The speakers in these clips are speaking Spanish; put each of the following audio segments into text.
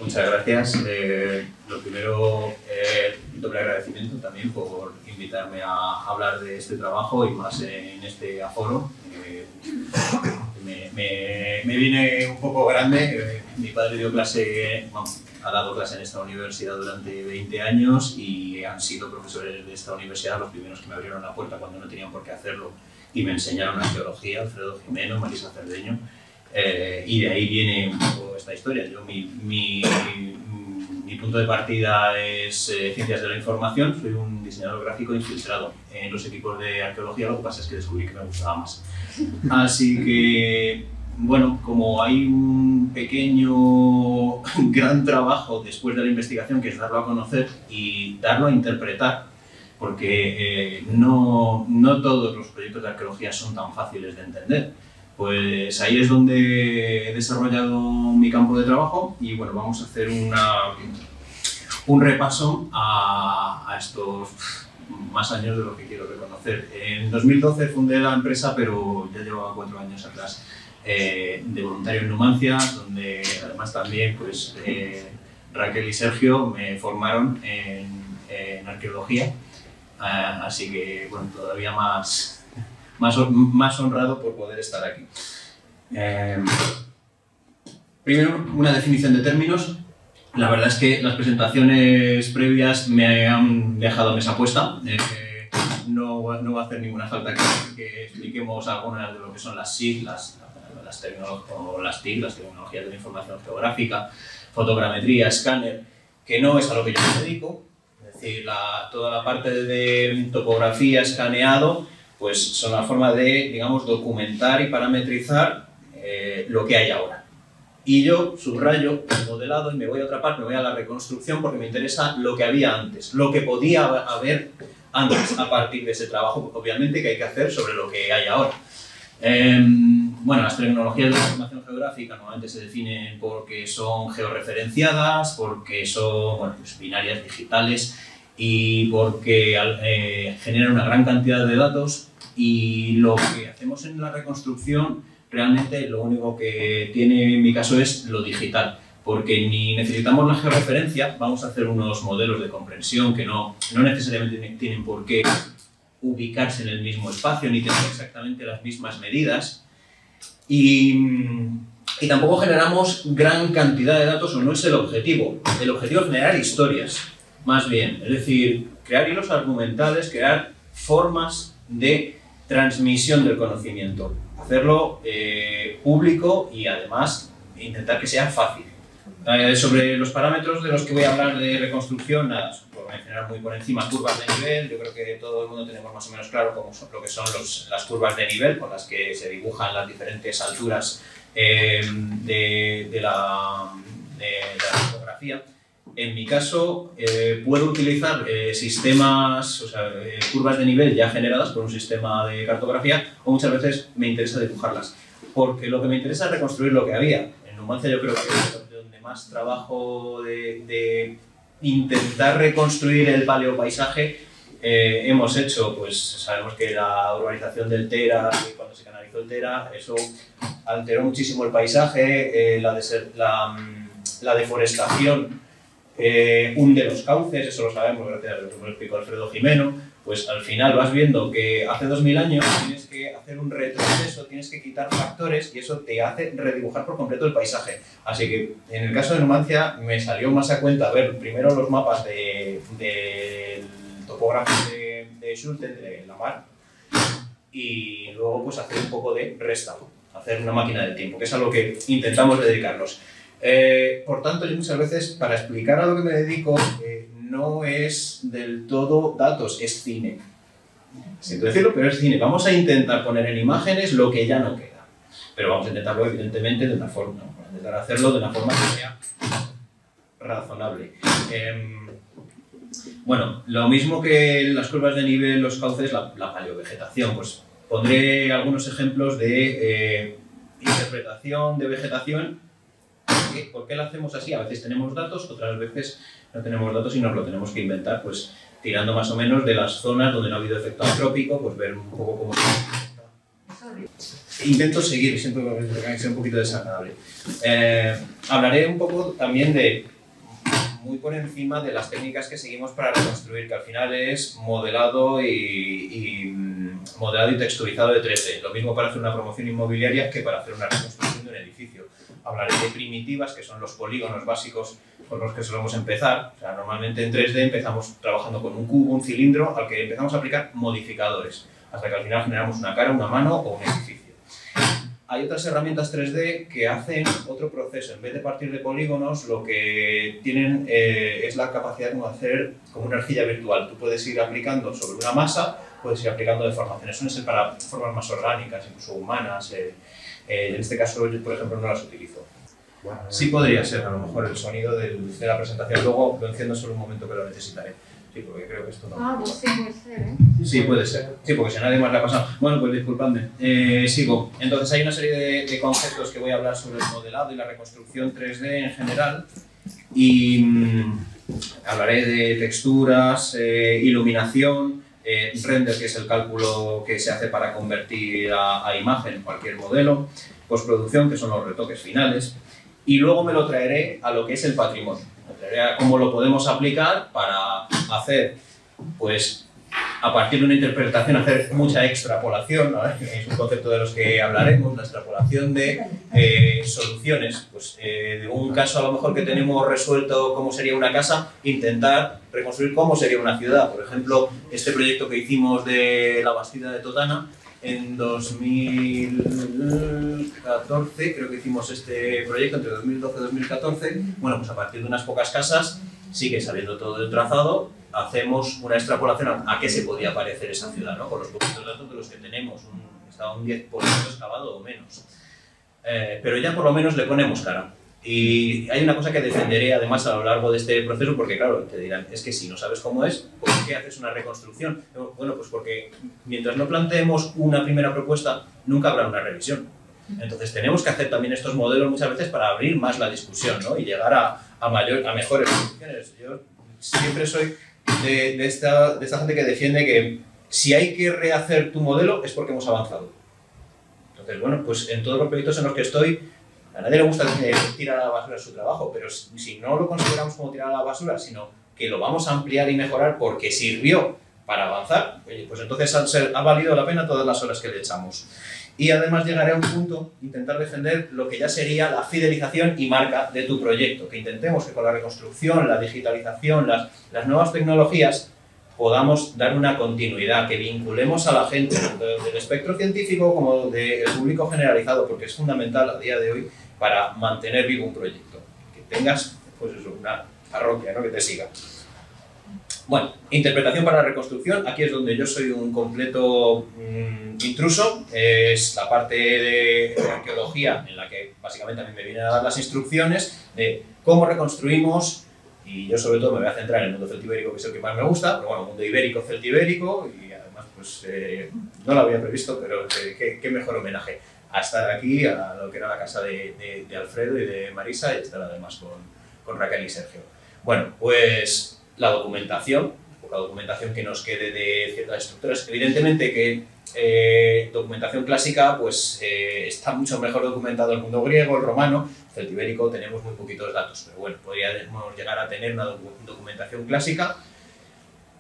Muchas gracias. Lo primero, doble agradecimiento también por invitarme a hablar de este trabajo y más en este aforo. Me viene un poco grande. Mi padre dio clase, ha dado clase en esta universidad durante 20 años y han sido profesores de esta universidad los primeros que me abrieron la puerta cuando no tenían por qué hacerlo y me enseñaron arqueología, Alfredo Jimeno, Marisa Cerdeño. Y de ahí viene un poco esta historia. Mi punto de partida es ciencias de la información. Soy un diseñador gráfico infiltrado en los equipos de arqueología. Lo que pasa es que descubrí que me gustaba más. Así que, bueno, como hay un pequeño, gran trabajo después de la investigación, que es darlo a conocer y darlo a interpretar, porque no todos los proyectos de arqueología son tan fáciles de entender. Pues ahí es donde he desarrollado mi campo de trabajo y bueno, vamos a hacer un repaso a estos más años de lo que quiero reconocer. En 2012 fundé la empresa, pero ya llevaba 4 años atrás de voluntario en Numancia, donde además también pues, Raquel y Sergio me formaron en arqueología, así que bueno, todavía más honrado por poder estar aquí. Primero, una definición de términos. La verdad es que las presentaciones previas me han dejado a mesa puesta. No va a hacer ninguna falta que expliquemos algunas de lo que son las SIG, las TIC, las tecnologías de la información geográfica, fotogrametría, escáner, que no es a lo que yo me dedico. Es decir, toda la parte de topografía, escaneado, pues son la forma de, digamos, documentar y parametrizar lo que hay ahora. Y yo subrayo el modelado y me voy a otra parte, me voy a la reconstrucción porque me interesa lo que había antes, lo que podía haber antes a partir de ese trabajo, obviamente, que hay que hacer sobre lo que hay ahora. Bueno, las tecnologías de la información geográfica normalmente se definen porque son georreferenciadas, porque son bueno, pues binarias digitales y porque generan una gran cantidad de datos. Y lo que hacemos en la reconstrucción realmente lo único que tiene en mi caso es lo digital, porque ni necesitamos la georreferencia, vamos a hacer unos modelos de comprensión que no necesariamente tienen por qué ubicarse en el mismo espacio ni tener exactamente las mismas medidas y tampoco generamos gran cantidad de datos, o no es el objetivo. El objetivo es generar historias, más bien, es decir, crear hilos argumentales, crear formas de transmisión del conocimiento, hacerlo público y además intentar que sea fácil. Sobre los parámetros de los que voy a hablar de reconstrucción, nada, por mencionar muy por encima curvas de nivel. Yo creo que todo el mundo tenemos más o menos claro cómo son, lo que son las curvas de nivel con las que se dibujan las diferentes alturas de la topografía. En mi caso, puedo utilizar sistemas, o sea, curvas de nivel ya generadas por un sistema de cartografía, o muchas veces me interesa dibujarlas, porque lo que me interesa es reconstruir lo que había. En Numancia yo creo que es donde más trabajo de intentar reconstruir el paleopaisaje hemos hecho. Pues sabemos que la urbanización del Tera, cuando se canalizó el Tera, eso alteró muchísimo el paisaje, la deforestación hunde los cauces, eso lo sabemos gracias a lo que me explicó Alfredo Jimeno. Pues al final vas viendo que hace 2000 años tienes que hacer un retroceso, tienes que quitar factores y eso te hace redibujar por completo el paisaje. Así que en el caso de Numancia me salió más a cuenta ver primero los mapas del topógrafo de Schulte, de la mar, y luego pues hacer un poco de restauro, hacer una máquina del tiempo, que es a lo que intentamos dedicarnos. Por tanto, yo muchas veces, para explicar a lo que me dedico, no es del todo datos, es cine. Siento decirlo, pero es cine. Vamos a intentar poner en imágenes lo que ya no queda. Pero vamos a intentarlo, evidentemente, de una forma, ¿no? Vamos a intentar hacerlo de una forma que sea razonable. Bueno, lo mismo que las curvas de nivel, los cauces, la paleovegetación. Pues pondré algunos ejemplos de interpretación de vegetación. ¿Por qué lo hacemos así? A veces tenemos datos, otras veces no tenemos datos y nos lo tenemos que inventar, pues tirando más o menos de las zonas donde no ha habido efecto antrópico, pues ver un poco cómo intento seguir, siempre que sea un poquito desagradable. Hablaré un poco también de muy por encima de las técnicas que seguimos para reconstruir, que al final es modelado y texturizado de 3D. Lo mismo para hacer una promoción inmobiliaria que para hacer una reconstrucción de un edificio. Hablaré de primitivas, que son los polígonos básicos con los que solemos empezar. O sea, normalmente en 3D empezamos trabajando con un cubo, un cilindro, al que empezamos a aplicar modificadores, hasta que al final generamos una cara, una mano o un edificio. Hay otras herramientas 3D que hacen otro proceso. En vez de partir de polígonos, lo que tienen es la capacidad de hacer como una arcilla virtual. Tú puedes ir aplicando sobre una masa, puedes ir aplicando deformaciones. Suelen ser para formas más orgánicas, incluso humanas. En este caso, yo, por ejemplo, no las utilizo. Sí podría ser, a lo mejor, el sonido de la presentación. Luego lo enciendo solo un momento que lo necesitaré. Sí, porque creo que esto no... Ah, pues sí puede ser, ¿eh? Sí, puede ser. Sí, porque si a nadie más le ha pasado. Bueno, pues disculpadme. Sigo. Entonces hay una serie de conceptos que voy a hablar sobre el modelado y la reconstrucción 3D en general. Y hablaré de texturas, iluminación, render, que es el cálculo que se hace para convertir a imagen cualquier modelo, postproducción, que son los retoques finales, y luego me lo traeré a lo que es el patrimonio. Me traeré a cómo lo podemos aplicar para hacer, pues, a partir de una interpretación, hacer mucha extrapolación, ¿no? Es un concepto de los que hablaremos, la extrapolación de soluciones. Pues, de un caso a lo mejor que tenemos resuelto cómo sería una casa, intentar reconstruir cómo sería una ciudad. Por ejemplo, este proyecto que hicimos de la Bastida de Totana, en 2014, creo que hicimos este proyecto, entre 2012 y 2014, bueno, pues a partir de unas pocas casas, sigue saliendo todo del trazado, hacemos una extrapolación a qué se podía parecer esa ciudad, ¿no? Con los poquitos datos de los que tenemos, estaba un 10% excavado o menos. Pero ya por lo menos le ponemos cara. Y hay una cosa que defenderé además a lo largo de este proceso, porque claro, te dirán, es que si no sabes cómo es, ¿por qué haces una reconstrucción? Bueno, pues porque mientras no planteemos una primera propuesta, nunca habrá una revisión. Entonces tenemos que hacer también estos modelos muchas veces para abrir más la discusión, ¿no? Y llegar a mejores soluciones. Yo siempre soy de esta gente que defiende que si hay que rehacer tu modelo es porque hemos avanzado. Entonces, bueno, pues en todos los proyectos en los que estoy, a nadie le gusta tirar a la basura su trabajo, pero si no lo consideramos como tirar a la basura, sino que lo vamos a ampliar y mejorar porque sirvió para avanzar, oye, pues entonces ha valido la pena todas las horas que le echamos. Y además llegaré a un punto, intentar defender lo que ya sería la fidelización y marca de tu proyecto, que intentemos que con la reconstrucción, la digitalización, las nuevas tecnologías, podamos dar una continuidad, que vinculemos a la gente, tanto del espectro científico como del público generalizado, porque es fundamental a día de hoy para mantener vivo un proyecto, que tengas, pues eso, una parroquia, ¿no?, que te siga. Bueno, interpretación para la reconstrucción, aquí es donde yo soy un completo intruso, es la parte de arqueología en la que básicamente a mí me vienen a dar las instrucciones de cómo reconstruimos. Y yo sobre todo me voy a centrar en el mundo celtibérico, que es el que más me gusta, pero bueno, mundo ibérico, celtibérico, y además pues no lo había previsto, pero qué mejor homenaje a estar aquí, a lo que era la casa de Alfredo y de Marisa, y estar además con Raquel y Sergio. Bueno, pues la documentación que nos quede de ciertas estructuras. Evidentemente que documentación clásica pues está mucho mejor documentado el mundo griego, el romano, celtibérico tenemos muy poquitos datos, pero bueno, podríamos llegar a tener una documentación clásica.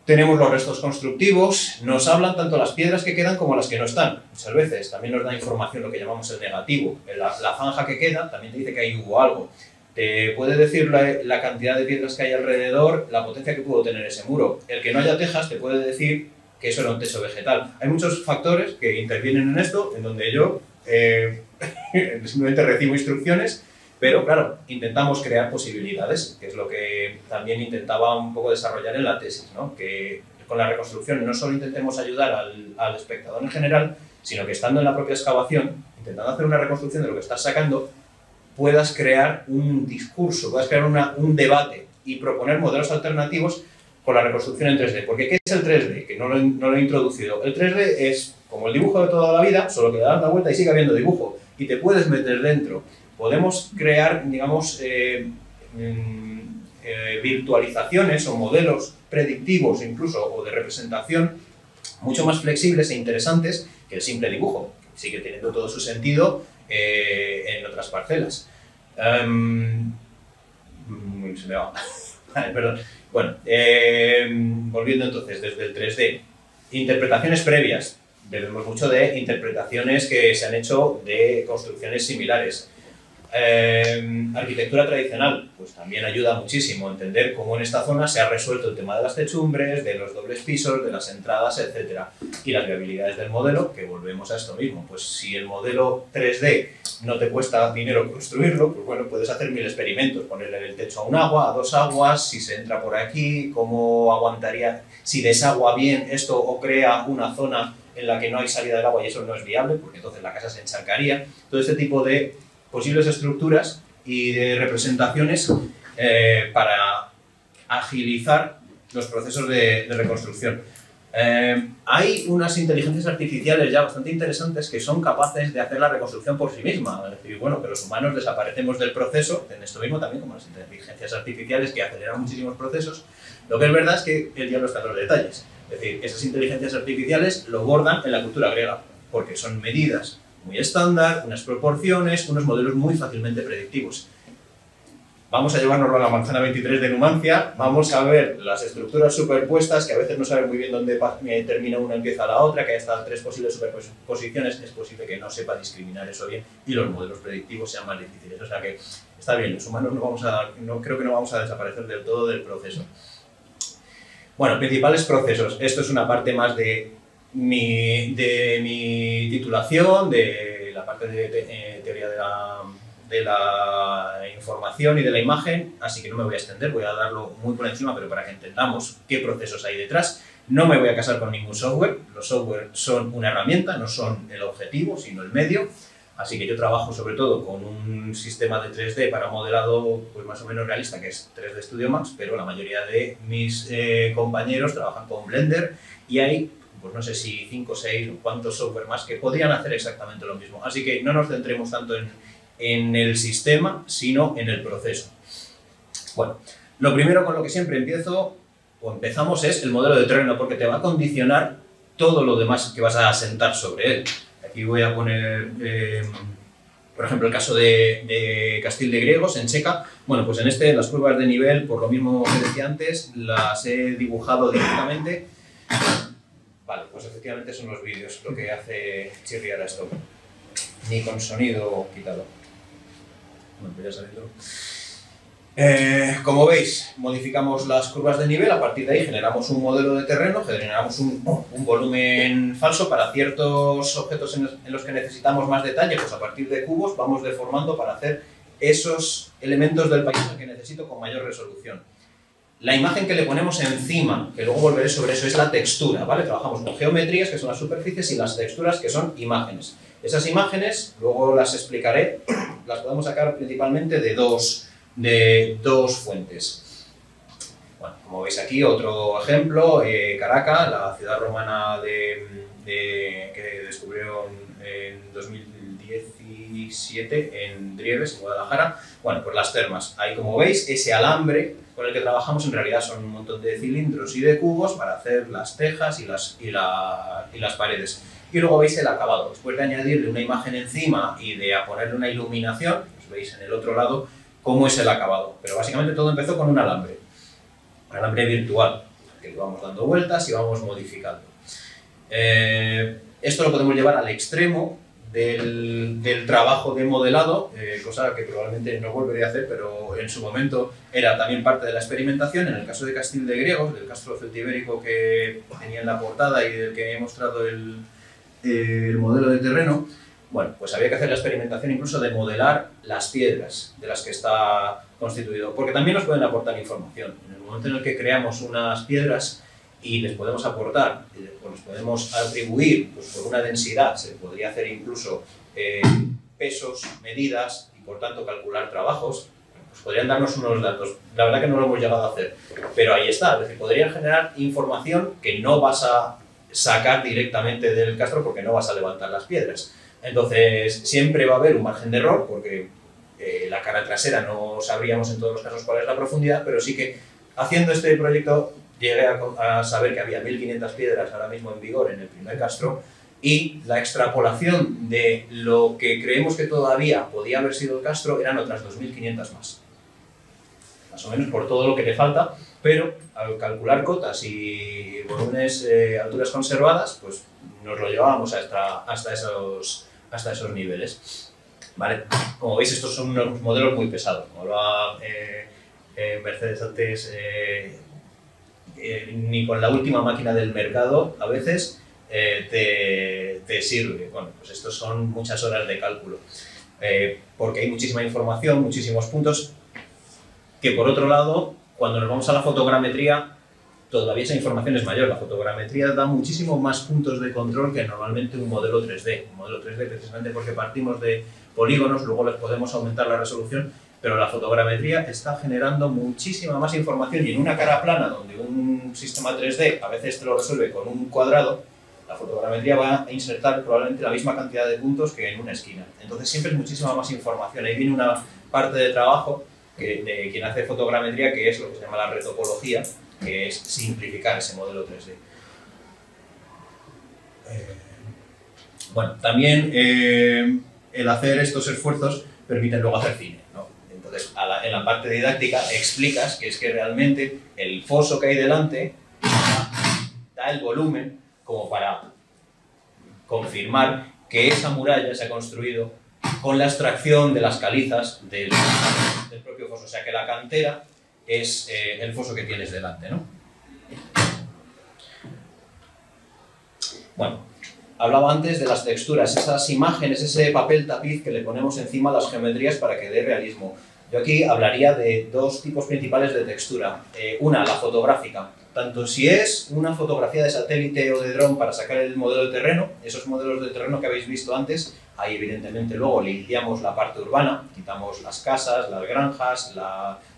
Tenemos los restos constructivos, nos hablan tanto las piedras que quedan como las que no están. Muchas veces también nos da información lo que llamamos el negativo. La zanja que queda también te dice que ahí hubo algo. Te puede decir la cantidad de piedras que hay alrededor, la potencia que pudo tener ese muro. El que no haya tejas te puede decir que eso era un techo vegetal. Hay muchos factores que intervienen en esto, en donde yo simplemente recibo instrucciones, pero claro, intentamos crear posibilidades, que es lo que también intentaba un poco desarrollar en la tesis, ¿no? Que con la reconstrucción no solo intentemos ayudar al espectador en general, sino que estando en la propia excavación, intentando hacer una reconstrucción de lo que estás sacando, puedas crear un discurso, puedas crear un debate y proponer modelos alternativos con la reconstrucción en 3D. Porque ¿qué es el 3D? Que no lo he introducido. El 3D es como el dibujo de toda la vida, solo que le das la vuelta y sigue habiendo dibujo. Y te puedes meter dentro. Podemos crear, digamos, virtualizaciones o modelos predictivos incluso, o de representación, mucho más flexibles e interesantes que el simple dibujo. Sigue teniendo todo su sentido en otras parcelas. Se me va. Vale, perdón. Bueno, volviendo entonces desde el 3D. Interpretaciones previas. Debemos mucho de interpretaciones que se han hecho de construcciones similares. Arquitectura tradicional, pues también ayuda muchísimo a entender cómo en esta zona se ha resuelto el tema de las techumbres, de los dobles pisos, de las entradas, etc. Y las viabilidades del modelo, que volvemos a esto mismo. Pues si el modelo 3D no te cuesta dinero construirlo, pues bueno, puedes hacer 1000 experimentos, ponerle el techo a un agua, a 2 aguas, si se entra por aquí, cómo aguantaría, si desagua bien esto o crea una zona en la que no hay salida del agua y eso no es viable, porque entonces la casa se encharcaría. Todo este tipo de posibles estructuras y de representaciones para agilizar los procesos de reconstrucción. Hay unas inteligencias artificiales ya bastante interesantes que son capaces de hacer la reconstrucción por sí misma. Es decir, bueno, que los humanos desaparecemos del proceso, en esto mismo también como las inteligencias artificiales que aceleran muchísimos procesos. Lo que es verdad es que el diablo está en los detalles. Es decir, esas inteligencias artificiales lo bordan en la cultura griega, porque son medidas muy estándar, unas proporciones, unos modelos muy fácilmente predictivos. Vamos a llevárnoslo a la manzana 23 de Numancia, vamos a ver las estructuras superpuestas, que a veces no saben muy bien dónde termina una y empieza la otra, que hay hasta 3 posibles superposiciones, es posible que no sepa discriminar eso bien y los modelos predictivos sean más difíciles. O sea que está bien, los humanos creo que no vamos a desaparecer del todo del proceso. Bueno, principales procesos. Esto es una parte más de mi titulación, de la parte de teoría de la información y de la imagen, así que no me voy a extender, voy a darlo muy por encima, pero para que entendamos qué procesos hay detrás. No me voy a casar con ningún software, los software son una herramienta, no son el objetivo, sino el medio, así que yo trabajo sobre todo con un sistema de 3D para modelado pues más o menos realista, que es 3D Studio Max, pero la mayoría de mis compañeros trabajan con Blender y hay pues no sé si 5 o 6 o cuántos software más que podrían hacer exactamente lo mismo. Así que no nos centremos tanto en el sistema, sino en el proceso. Bueno, lo primero con lo que siempre empezamos es el modelo de terreno, porque te va a condicionar todo lo demás que vas a asentar sobre él. Aquí voy a poner, por ejemplo, el caso de Castil de Griegos, en Checa. Bueno, pues en las curvas de nivel, por lo mismo que decía antes, las he dibujado directamente. Vale, pues efectivamente son los vídeos lo que hace chirriar a esto. Ni con sonido quitado. Bueno, pues ya saliendo. Como veis, modificamos las curvas de nivel, a partir de ahí generamos un modelo de terreno, generamos un volumen falso para ciertos objetos en los que necesitamos más detalle, pues a partir de cubos vamos deformando para hacer esos elementos del paisaje que necesito con mayor resolución. La imagen que le ponemos encima, que luego volveré sobre eso, es la textura, ¿vale? Trabajamos con geometrías, que son las superficies, y las texturas, que son imágenes. Esas imágenes, luego las explicaré, las podemos sacar principalmente de dos fuentes. Bueno, como veis aquí, otro ejemplo, Caracas, la ciudad romana que descubrieron en 2017 en Drieves, en Guadalajara. Bueno, pues las termas. Ahí, como veis, ese alambre con el que trabajamos en realidad son un montón de cilindros y de cubos para hacer las tejas y las paredes. Y luego veis el acabado. Después de añadirle una imagen encima y de ponerle una iluminación, pues veis en el otro lado cómo es el acabado. Pero básicamente todo empezó con un alambre virtual, que le vamos dando vueltas y vamos modificando. Esto lo podemos llevar al extremo del trabajo de modelado, cosa que probablemente no volveré a hacer, pero en su momento era también parte de la experimentación. En el caso de Castil de Griegos, del castro celtibérico que tenía en la portada y del que he mostrado el modelo de terreno, bueno, pues había que hacer la experimentación incluso de modelar las piedras de las que está constituido, porque también nos pueden aportar información. En el momento en el que creamos unas piedras y les podemos aportar, les podemos atribuir pues, por una densidad, se podría hacer incluso pesos, medidas y por tanto calcular trabajos, pues podrían darnos unos datos. La verdad que no lo hemos llegado a hacer, pero ahí está, es decir, podrían generar información que no vas a sacar directamente del castro porque no vas a levantar las piedras. Entonces siempre va a haber un margen de error porque la cara trasera no sabríamos en todos los casos cuál es la profundidad, pero sí que haciendo este proyecto llegué a saber que había 1500 piedras ahora mismo en vigor en el primer castro y la extrapolación de lo que creemos que todavía podía haber sido el castro eran otras 2500 más. más o menos por todo lo que le falta, pero al calcular cotas y volúmenes, alturas conservadas, pues nos lo llevábamos hasta esos niveles. ¿Vale? Como veis, estos son unos modelos muy pesados. Como hablaba Mercedes antes, ni con la última máquina del mercado a veces te sirve. Bueno, pues estos son muchas horas de cálculo, porque hay muchísima información, muchísimos puntos, que por otro lado, cuando nos vamos a la fotogrametría, todavía esa información es mayor. La fotogrametría da muchísimo más puntos de control que normalmente un modelo 3D. Un modelo 3D precisamente porque partimos de polígonos, luego les podemos aumentar la resolución, pero la fotogrametría está generando muchísima más información, y en una cara plana donde un sistema 3D a veces te lo resuelve con un cuadrado, la fotogrametría va a insertar probablemente la misma cantidad de puntos que en una esquina. Entonces siempre es muchísima más información. Ahí viene una parte de trabajo de quien hace fotogrametría, que es lo que se llama la retopología, que es simplificar ese modelo 3D. Bueno, también el hacer estos esfuerzos permite luego hacer cine, ¿no? Entonces, en la parte didáctica explicas que es que realmente el foso que hay delante da el volumen como para confirmar que esa muralla se ha construido con la extracción de las calizas del propio foso. O sea, que la cantera es el foso que tienes delante, ¿no? Bueno, hablaba antes de las texturas, esas imágenes, ese papel tapiz que le ponemos encima a las geometrías para que dé realismo. Yo aquí hablaría de dos tipos principales de textura. Una, la fotográfica. Tanto si es una fotografía de satélite o de dron para sacar el modelo de terreno, esos modelos de terreno que habéis visto antes, ahí evidentemente luego limpiamos la parte urbana, quitamos las casas, las granjas,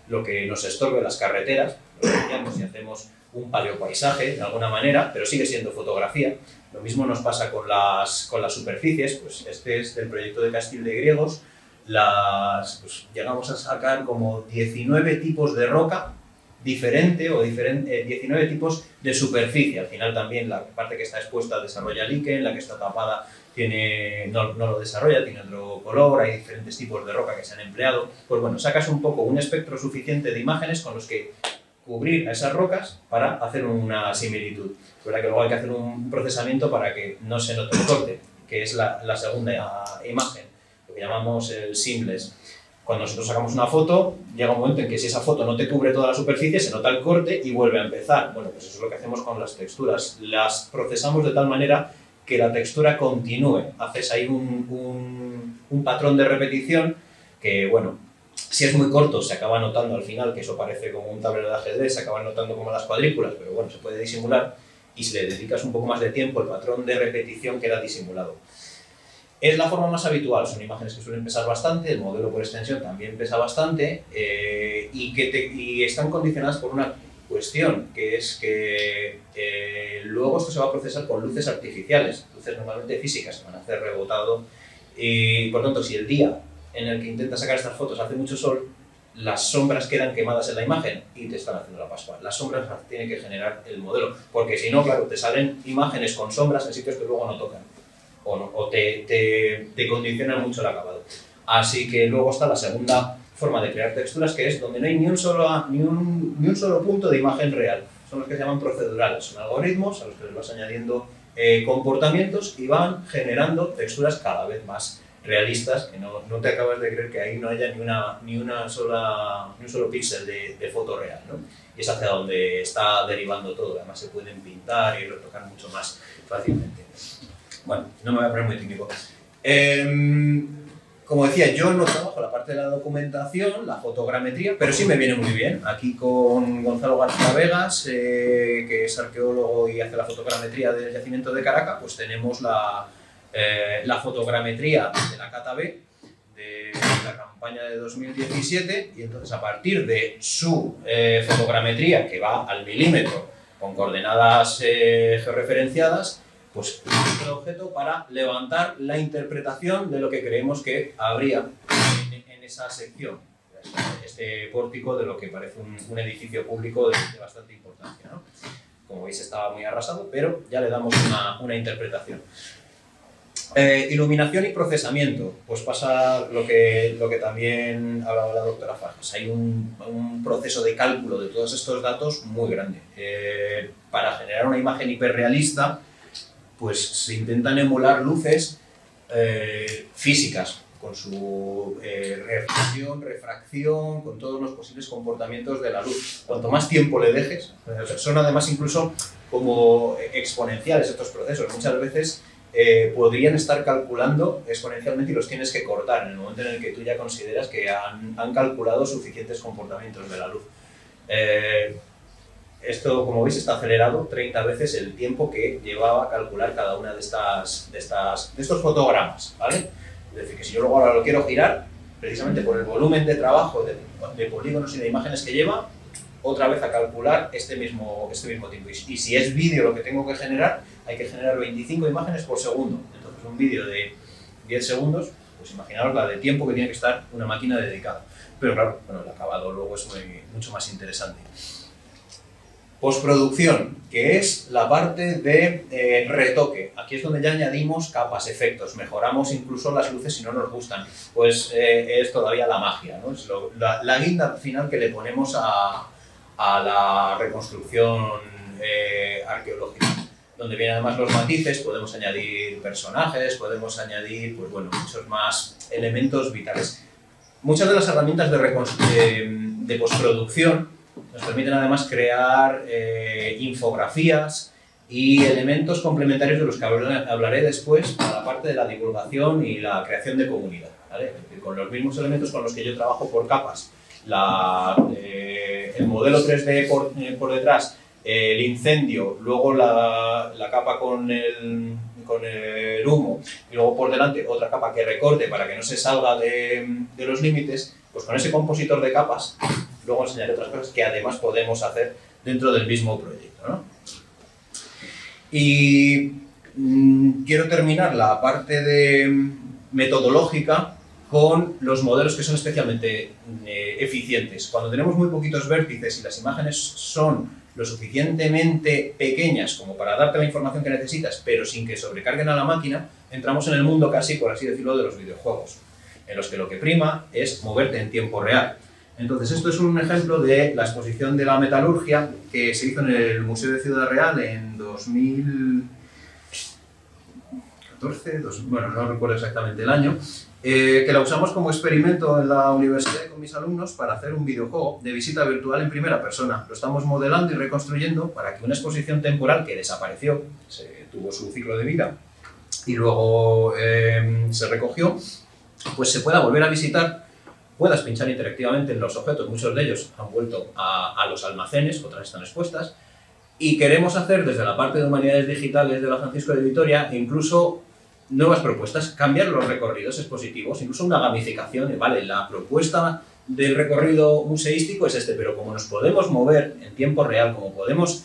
lo que nos estorbe, las carreteras, lo limpiamos y hacemos un paleopaisaje de alguna manera, pero sigue siendo fotografía. Lo mismo nos pasa con las superficies. Pues este es del proyecto de Castile de Griegos. Pues llegamos a sacar como 19 tipos de roca diferente, 19 tipos de superficie. Al final también la parte que está expuesta desarrolla líquen, la que está tapada no lo desarrolla, tiene otro color, hay diferentes tipos de roca que se han empleado. Pues bueno, sacas un poco un espectro suficiente de imágenes con los que cubrir a esas rocas para hacer una similitud. Es verdad que luego hay que hacer un procesamiento para que no se note el corte, que es la segunda imagen, lo que llamamos el seamless. Cuando nosotros sacamos una foto, llega un momento en que si esa foto no te cubre toda la superficie, se nota el corte y vuelve a empezar. Bueno, pues eso es lo que hacemos con las texturas. Las procesamos de tal manera que la textura continúe. Haces ahí un patrón de repetición que, bueno, si es muy corto se acaba notando al final, que eso parece como un tablero de ajedrez, se acaban notando como las cuadrículas, pero bueno, se puede disimular, y si le dedicas un poco más de tiempo, el patrón de repetición queda disimulado. Es la forma más habitual, son imágenes que suelen pesar bastante, el modelo por extensión también pesa bastante, y están condicionadas por una cuestión, que es que luego esto se va a procesar con luces artificiales, luces normalmente físicas, que van a hacer rebotado, y por tanto, si el día en el que intentas sacar estas fotos hace mucho sol, las sombras quedan quemadas en la imagen y te están haciendo la pascua. Las sombras las tiene que generar el modelo, porque si no, claro, te salen imágenes con sombras en sitios que luego no tocan, o te condicionan mucho el acabado. Así que luego está la segunda forma de crear texturas, que es donde no hay ni un solo punto de imagen real. Son los que se llaman procedurales, son algoritmos a los que les vas añadiendo comportamientos y van generando texturas cada vez más realistas, que no te acabas de creer que ahí no haya ni un solo píxel de foto real, ¿no? Y es hacia donde está derivando todo. Además se pueden pintar y retocar mucho más fácilmente. Bueno, no me voy a poner muy técnico. Como decía, yo no trabajo la parte de la documentación, la fotogrametría, pero sí me viene muy bien. Aquí con Gonzalo García Vegas, que es arqueólogo y hace la fotogrametría del yacimiento de Caracas, pues tenemos la fotogrametría de la Cata B, de la campaña de 2017, y entonces a partir de su fotogrametría, que va al milímetro, con coordenadas georreferenciadas, pues el objeto para levantar la interpretación de lo que creemos que habría en esa sección. Este pórtico de lo que parece un edificio público de bastante importancia, ¿no? Como veis estaba muy arrasado, pero ya le damos una interpretación. Iluminación y procesamiento, pues pasa lo que también hablaba la doctora Fajes. Hay un proceso de cálculo de todos estos datos muy grande. Para generar una imagen hiperrealista, pues se intentan emular luces físicas, con su refracción, con todos los posibles comportamientos de la luz. Cuanto más tiempo le dejes, son además incluso como exponenciales estos procesos. Muchas veces podrían estar calculando exponencialmente y los tienes que cortar en el momento en el que tú ya consideras que han calculado suficientes comportamientos de la luz. Esto, como veis, está acelerado 30 veces el tiempo que llevaba a calcular cada una de estos fotogramas, ¿vale? Es decir, que si yo luego ahora lo quiero girar, precisamente por el volumen de trabajo de polígonos y de imágenes que lleva, otra vez a calcular este mismo tiempo. Y si es vídeo lo que tengo que generar, hay que generar 25 imágenes por segundo. Entonces, un vídeo de 10 segundos, pues imaginaos la de tiempo que tiene que estar una máquina dedicada. Pero claro, bueno, el acabado luego es mucho más interesante. Postproducción, que es la parte de retoque. Aquí es donde ya añadimos capas, efectos, mejoramos incluso las luces si no nos gustan. Pues es todavía la magia, ¿no? Es la guinda final que le ponemos a la reconstrucción arqueológica, donde vienen además los matices, podemos añadir personajes, podemos añadir, pues bueno, muchos más elementos vitales. Muchas de las herramientas de postproducción nos permiten además crear infografías y elementos complementarios de los que hablaré después para la parte de la divulgación y la creación de comunidad, ¿vale? Con los mismos elementos con los que yo trabajo por capas, el modelo 3D por detrás, el incendio, luego la capa con el humo y luego por delante otra capa que recorte para que no se salga de los límites, pues con ese compositor de capas luego enseñaré otras cosas que además podemos hacer dentro del mismo proyecto, ¿no? Y quiero terminar la parte metodológica con los modelos que son especialmente eficientes. Cuando tenemos muy poquitos vértices y las imágenes son lo suficientemente pequeñas como para darte la información que necesitas, pero sin que sobrecarguen a la máquina, entramos en el mundo casi, por así decirlo, de los videojuegos, en los que lo que prima es moverte en tiempo real. Entonces, esto es un ejemplo de la exposición de la metalurgia que se hizo en el Museo de Ciudad Real en 2014, bueno, no recuerdo exactamente el año, que la usamos como experimento en la universidad con mis alumnos para hacer un videojuego de visita virtual en primera persona. Lo estamos modelando y reconstruyendo para que una exposición temporal que desapareció, tuvo su ciclo de vida y luego se recogió, pues se pueda volver a visitar, puedas pinchar interactivamente en los objetos, muchos de ellos han vuelto a los almacenes, otras están expuestas, y queremos hacer desde la parte de Humanidades Digitales de la Francisco de Vitoria incluso nuevas propuestas, cambiar los recorridos expositivos, incluso una gamificación, vale, la propuesta del recorrido museístico es pero como nos podemos mover en tiempo real, como podemos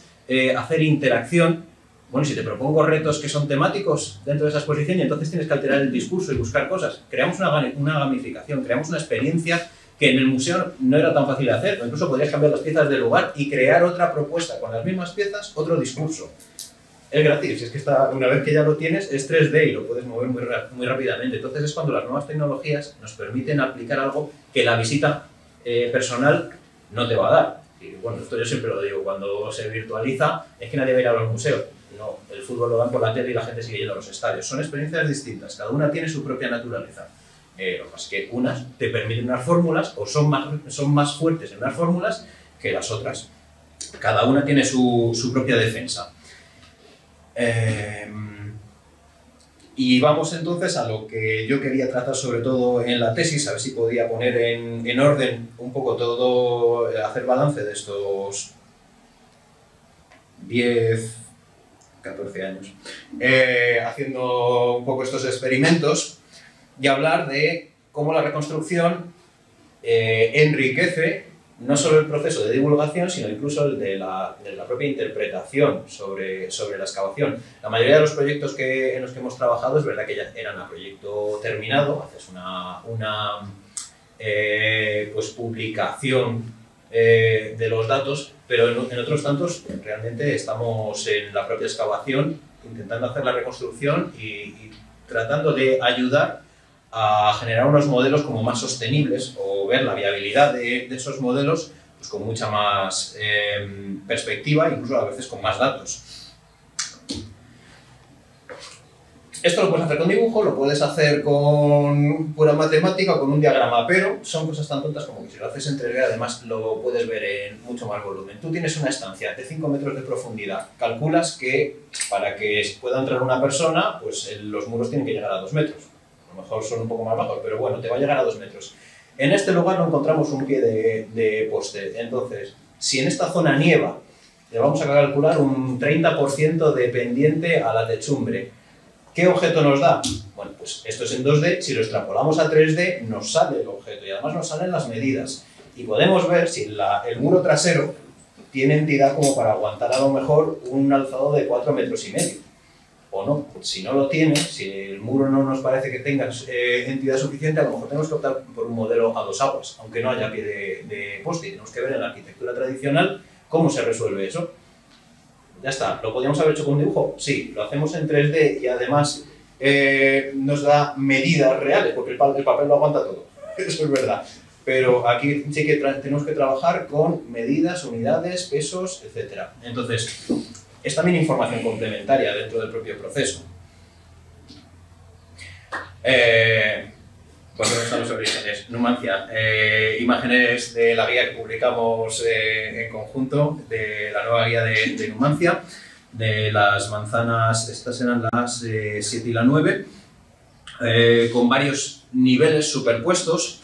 hacer interacción, bueno, si te propongo retos que son temáticos dentro de esa exposición y entonces tienes que alterar el discurso y buscar cosas, creamos una gamificación, creamos una experiencia que en el museo no era tan fácil de hacer, o incluso podrías cambiar las piezas de lugar y crear otra propuesta con las mismas piezas, otro discurso. Es gratis, es que una vez que ya lo tienes es 3D y lo puedes mover muy rápidamente. Entonces es cuando las nuevas tecnologías nos permiten aplicar algo que la visita personal no te va a dar. Y bueno, esto yo siempre lo digo, cuando se virtualiza es que nadie va a ir a los museos. No, el fútbol lo dan por la tele y la gente sigue yendo a los estadios. Son experiencias distintas, cada una tiene su propia naturaleza. Lo que pasa es que unas te permiten unas fórmulas o son más fuertes en unas fórmulas que las otras. Cada una tiene su propia defensa. Y vamos entonces a lo que yo quería tratar sobre todo en la tesis, a ver si podía poner en orden un poco todo, hacer balance de estos 10, 14 años, haciendo un poco estos experimentos y hablar de cómo la reconstrucción enriquece no solo el proceso de divulgación, sino incluso el de la propia interpretación sobre la excavación. La mayoría de los proyectos en los que hemos trabajado es verdad que ya eran a proyecto terminado, haces una pues publicación de los datos, pero en otros tantos realmente estamos en la propia excavación intentando hacer la reconstrucción y tratando de ayudar a generar unos modelos como más sostenibles o ver la viabilidad de esos modelos pues con mucha más perspectiva, incluso a veces con más datos. Esto lo puedes hacer con dibujo, lo puedes hacer con pura matemática o con un diagrama, pero son cosas tan tontas como que si lo haces en 3D además lo puedes ver en mucho más volumen. Tú tienes una estancia de 5 metros de profundidad, calculas que para que pueda entrar una persona, pues los muros tienen que llegar a 2 metros. A lo mejor son un poco más bajos, pero bueno, te va a llegar a 2 metros. En este lugar no encontramos un pie de poste, entonces, si en esta zona nieva, le vamos a calcular un 30% de pendiente a la techumbre. ¿Qué objeto nos da? Bueno, pues esto es en 2D, si lo extrapolamos a 3D nos sale el objeto y además nos salen las medidas. Y podemos ver si el muro trasero tiene entidad como para aguantar a lo mejor un alzado de 4,5 metros. O no, si no lo tiene, si el muro no nos parece que tenga entidad suficiente, a lo mejor tenemos que optar por un modelo a 2 aguas, aunque no haya pie de poste. Y tenemos que ver en la arquitectura tradicional cómo se resuelve eso. Ya está, ¿lo podríamos haber hecho con un dibujo? Sí, lo hacemos en 3D y además nos da medidas reales, porque el papel lo aguanta todo, eso es verdad. Pero aquí sí que tenemos que trabajar con medidas, unidades, pesos, etc. Entonces, es también información complementaria dentro del propio proceso. Volvemos a los orígenes. Numancia. Imágenes de la guía que publicamos en conjunto, de la nueva guía de Numancia, de las manzanas, estas eran las 7 y la 9, con varios niveles superpuestos.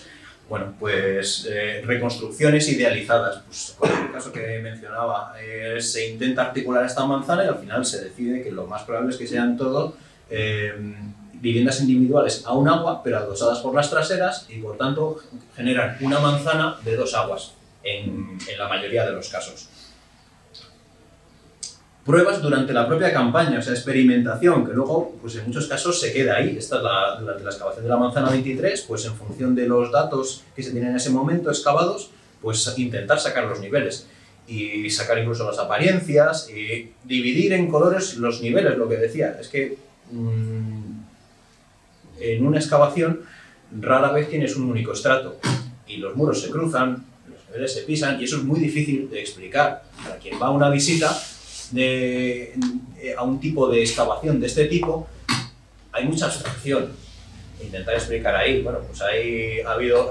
Bueno, pues reconstrucciones idealizadas. Pues, con el caso que mencionaba, se intenta articular esta manzana y al final se decide que lo más probable es que sean todo viviendas individuales a un agua, pero adosadas por las traseras y por tanto generan una manzana de 2 aguas en la mayoría de los casos. Pruebas durante la propia campaña, o sea, experimentación, que luego pues en muchos casos se queda ahí. Esta es durante la excavación de la manzana 23, pues en función de los datos que se tienen en ese momento excavados, pues intentar sacar los niveles y sacar incluso las apariencias y dividir en colores los niveles. Lo que decía es que en una excavación rara vez tienes un único estrato y los muros se cruzan, los niveles se pisan y eso es muy difícil de explicar. Para quien va a una visita a un tipo de excavación de este tipo, hay mucha abstracción. Intentar explicar ahí, bueno, pues ha habido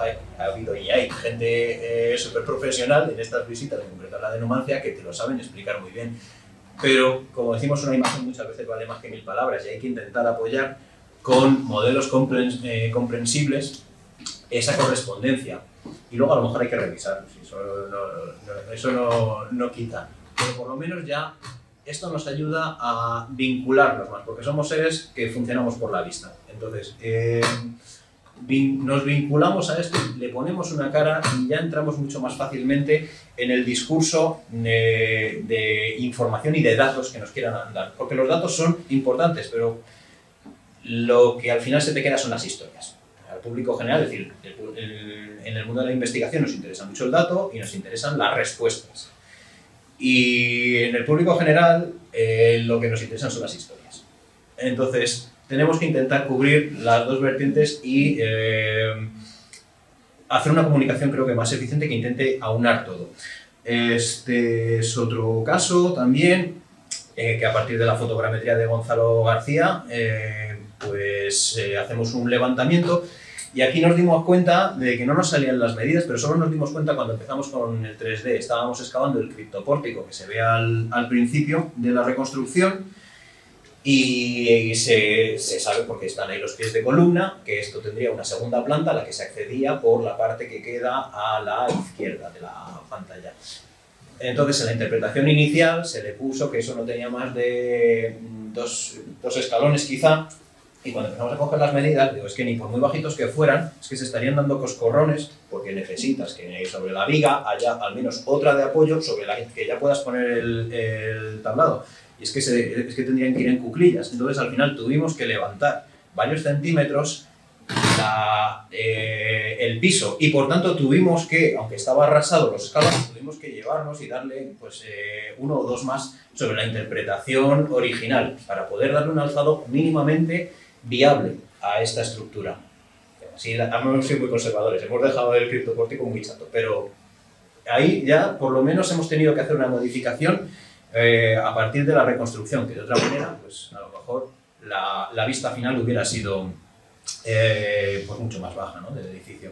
y hay gente súper profesional en estas visitas, en concreto la de Numancia, que te lo saben explicar muy bien. Pero, como decimos, una imagen muchas veces vale más que 1000 palabras y hay que intentar apoyar con modelos comprensibles esa correspondencia. Y luego a lo mejor hay que revisar, eso no quita. Pero por lo menos ya esto nos ayuda a vincularnos más, porque somos seres que funcionamos por la vista. Entonces, nos vinculamos a esto, le ponemos una cara y ya entramos mucho más fácilmente en el discurso de información y de datos que nos quieran dar. Porque los datos son importantes, pero lo que al final se te queda son las historias. Al público general, es decir, en el mundo de la investigación nos interesa mucho el dato y nos interesan las respuestas. Y en el público general lo que nos interesan son las historias. Entonces, tenemos que intentar cubrir las dos vertientes y hacer una comunicación creo que más eficiente que intente aunar todo. Este es otro caso también, que a partir de la fotogrametría de Gonzalo García, hacemos un levantamiento y aquí nos dimos cuenta de que no nos salían las medidas, pero solo nos dimos cuenta cuando empezamos con el 3D. Estábamos excavando el criptopórtico que se ve al principio de la reconstrucción y se sabe, porque están ahí los pies de columna, que esto tendría una segunda planta a la que se accedía por la parte que queda a la izquierda de la pantalla. Entonces, en la interpretación inicial se le puso que eso no tenía más de dos escalones quizá, y cuando empezamos a coger las medidas, digo, es que ni por muy bajitos que fueran, es que se estarían dando coscorrones, porque necesitas que sobre la viga haya al menos otra de apoyo sobre la que ya puedas poner el tablado. Y es que tendrían que ir en cuclillas. Entonces, al final tuvimos que levantar varios centímetros el piso y por tanto tuvimos que, aunque estaba arrasado los escalones, tuvimos que llevarnos y darle uno o dos más sobre la interpretación original para poder darle un alzado mínimamente viable a esta estructura. Sí, hemos sido muy conservadores, hemos dejado el criptopórtico muy chato, pero ahí ya por lo menos hemos tenido que hacer una modificación a partir de la reconstrucción, que de otra manera, pues a lo mejor la vista final hubiera sido pues mucho más baja, ¿no?, del edificio.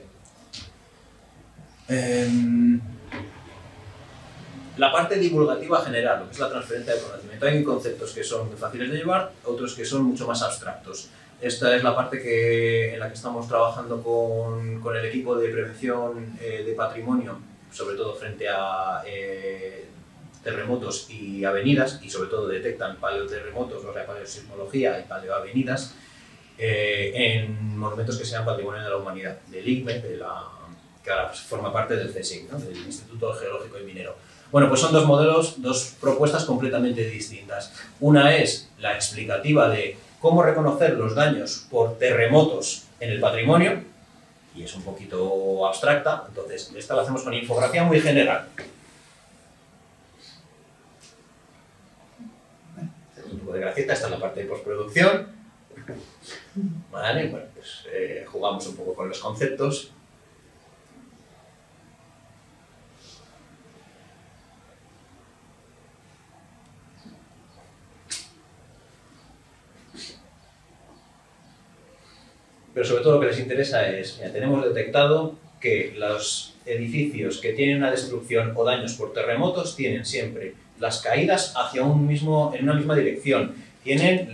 La parte divulgativa general, lo que es la transferencia de conocimiento. Hay conceptos que son muy fáciles de llevar, otros que son mucho más abstractos. Esta es la parte en la que estamos trabajando con el equipo de prevención de patrimonio, sobre todo frente a terremotos y avenidas, y sobre todo detectan paleoterremotos, o sea, paleosismología y paleoavenidas en monumentos que sean patrimonio de la humanidad, del ICME, que ahora forma parte del CSIC, ¿no?, del Instituto Geológico y Minero. Bueno, pues son dos modelos, dos propuestas completamente distintas. Una es la explicativa de cómo reconocer los daños por terremotos en el patrimonio, y es un poquito abstracta, entonces esta la hacemos con infografía muy general. Un poco de gracieta, esta es la parte de postproducción. Vale, bueno, pues jugamos un poco con los conceptos. Pero sobre todo lo que les interesa es, mira, tenemos detectado que los edificios que tienen una destrucción o daños por terremotos tienen siempre las caídas hacia en una misma dirección. Tienen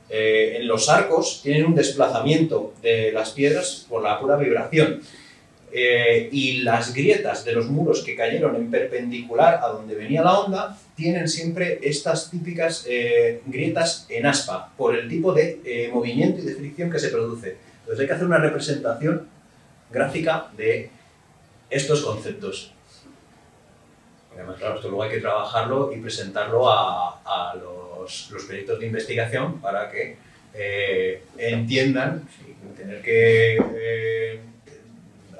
en los arcos tienen un desplazamiento de las piedras por la pura vibración. Y las grietas de los muros que cayeron en perpendicular a donde venía la onda tienen siempre estas típicas grietas en aspa por el tipo de movimiento y de fricción que se produce. Entonces hay que hacer una representación gráfica de estos conceptos. Porque además, claro, esto luego hay que trabajarlo y presentarlo a los proyectos de investigación para que entiendan, sin tener que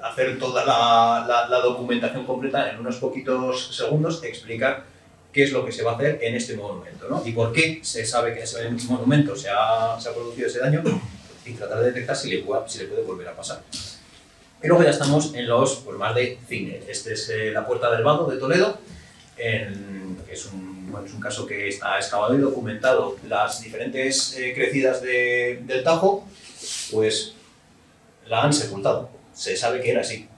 hacer toda la documentación completa en unos poquitos segundos, explicar qué es lo que se va a hacer en este monumento, ¿no?, y por qué se sabe que en ese monumento se ha producido ese daño, y tratar de detectar si le puede volver a pasar. Y luego ya estamos en los más de cine. Este es la Puerta del Vado de Toledo, que es un caso que está excavado y documentado. Las diferentes crecidas del Tajo, pues la han sepultado. Se sabe que era así,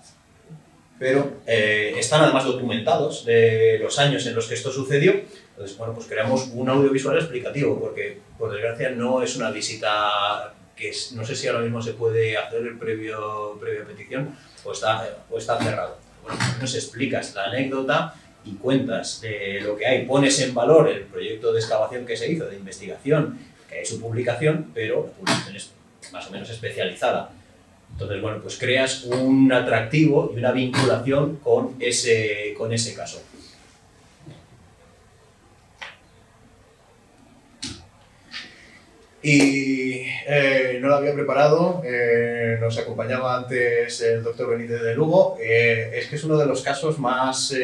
pero están además documentados de los años en los que esto sucedió. Entonces, bueno, pues creamos un audiovisual explicativo, porque por desgracia no es una visita que no sé si ahora mismo se puede hacer previa petición o está cerrado. Bueno, nos explicas la anécdota y cuentas de lo que hay, pones en valor el proyecto de excavación que se hizo, de investigación, que hay su publicación, pero la publicación es más o menos especializada. Entonces, bueno, pues creas un atractivo y una vinculación con ese caso. Y no lo había preparado, nos acompañaba antes el doctor Benítez de Lugo. Es que es uno de los casos más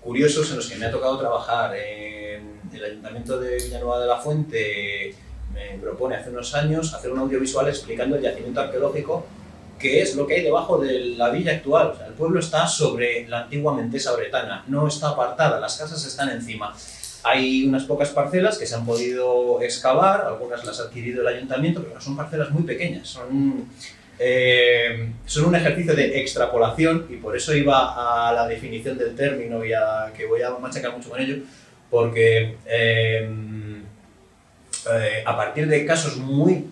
curiosos en los que me ha tocado trabajar. En el Ayuntamiento de Villanueva de la Fuente me propone hace unos años hacer un audiovisual explicando el yacimiento arqueológico, que es lo que hay debajo de la villa actual. O sea, el pueblo está sobre la antigua Mentesa bretana, no está apartada, las casas están encima. Hay unas pocas parcelas que se han podido excavar, algunas las ha adquirido el ayuntamiento, pero son parcelas muy pequeñas, son un ejercicio de extrapolación, y por eso iba a la definición del término y que voy a machacar mucho con ello, porque a partir de casos muy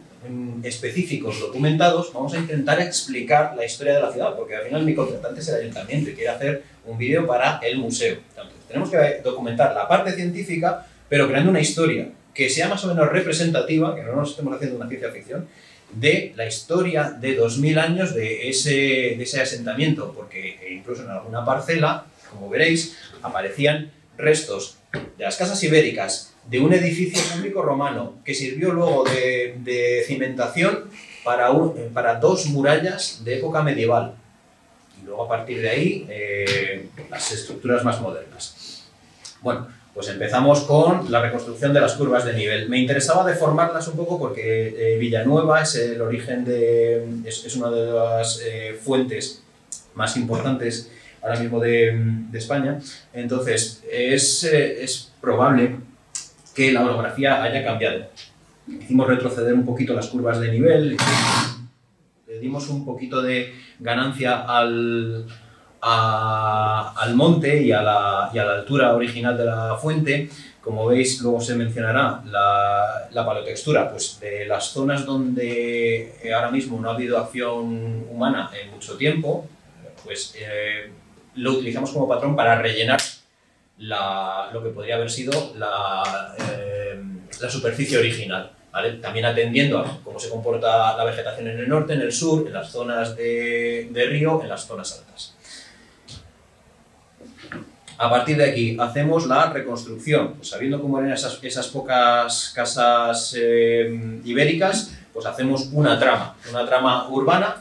específicos documentados vamos a intentar explicar la historia de la ciudad, porque al final mi contratante es el ayuntamiento y quiere hacer un vídeo para el museo. Entonces, tenemos que documentar la parte científica, pero creando una historia que sea más o menos representativa, que no nos estemos haciendo una ciencia ficción, de la historia de 2000 años de ese asentamiento, porque incluso en alguna parcela, como veréis, aparecían restos de las casas ibéricas, de un edificio público romano que sirvió luego de cimentación para dos murallas de época medieval. Y luego a partir de ahí las estructuras más modernas. Bueno, Pues empezamos con la reconstrucción de las curvas de nivel. Me interesaba deformarlas un poco porque Villanueva es el origen es una de las fuentes más importantes ahora mismo de España. Entonces, es probable que la orografía haya cambiado. Hicimos retroceder un poquito las curvas de nivel, le dimos un poquito de ganancia al monte y a la altura original de la fuente. Como veis, luego se mencionará la paleotextura, pues de las zonas donde ahora mismo no ha habido acción humana en mucho tiempo, pues lo utilizamos como patrón para rellenar lo que podría haber sido la superficie original, ¿vale? También atendiendo a cómo se comporta la vegetación en el norte, en el sur, en las zonas de río, en las zonas altas. A partir de aquí hacemos la reconstrucción, pues sabiendo cómo eran esas pocas casas ibéricas, pues hacemos una trama urbana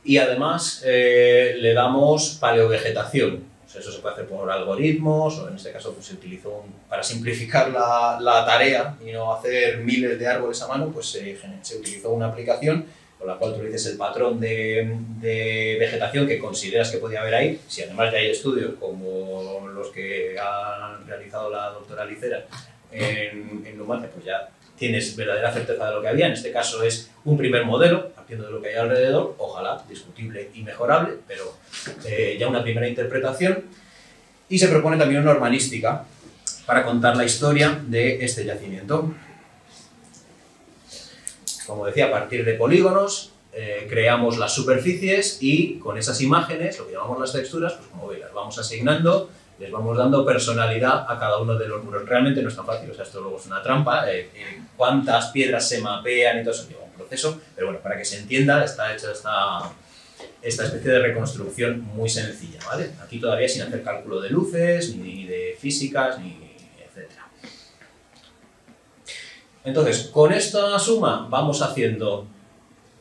y además le damos paleovegetación. Pues eso se puede hacer por algoritmos o en este caso pues, se utilizó para simplificar la tarea y no hacer miles de árboles a mano, pues se utilizó una aplicación con la cual tú dices el patrón de vegetación que consideras que podía haber ahí. Si además ya hay estudios como los que han realizado la doctora Licera en Numancia, pues ya tienes verdadera certeza de lo que había. En este caso es un primer modelo, partiendo de lo que hay alrededor, ojalá discutible y mejorable, pero ya una primera interpretación. Y se propone también una urbanística para contar la historia de este yacimiento. Como decía, a partir de polígonos creamos las superficies y con esas imágenes, lo que llamamos las texturas, pues como veis, las vamos asignando, les vamos dando personalidad a cada uno de los muros. Realmente no es tan fácil, o sea, esto luego es una trampa, cuántas piedras se mapean y todo eso lleva un proceso, pero bueno, para que se entienda, está hecha esta especie de reconstrucción muy sencilla, ¿vale? Aquí todavía sin hacer cálculo de luces, ni de físicas, ni etcétera. Entonces, con esta suma vamos haciendo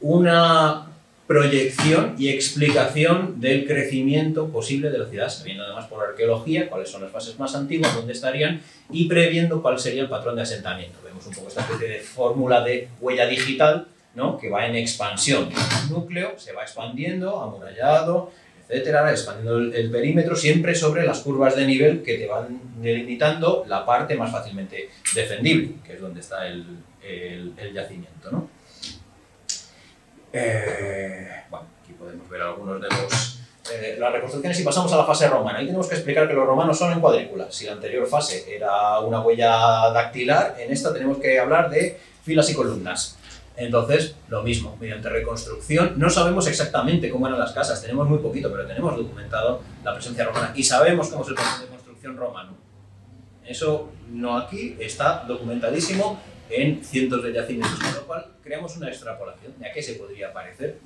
una proyección y explicación del crecimiento posible de la ciudad, sabiendo además por arqueología cuáles son las fases más antiguas, dónde estarían y previendo cuál sería el patrón de asentamiento. Vemos un poco esta especie de fórmula de huella digital, ¿no? Que va en expansión. El núcleo se va expandiendo, amurallado, etcétera, expandiendo el perímetro, siempre sobre las curvas de nivel que te van delimitando la parte más fácilmente defendible, que es donde está el yacimiento, ¿no? Bueno, aquí podemos ver algunos de las reconstrucciones y pasamos a la fase romana. Ahí tenemos que explicar que los romanos son en cuadrículas. Si la anterior fase era una huella dactilar, en esta tenemos que hablar de filas y columnas. Entonces, lo mismo, mediante reconstrucción, no sabemos exactamente cómo eran las casas, tenemos muy poquito, pero tenemos documentado la presencia romana y sabemos cómo es el proceso de construcción romano. Eso no aquí, está documentadísimo en cientos de yacimientos, con lo cual creamos una extrapolación de a qué se podría parecer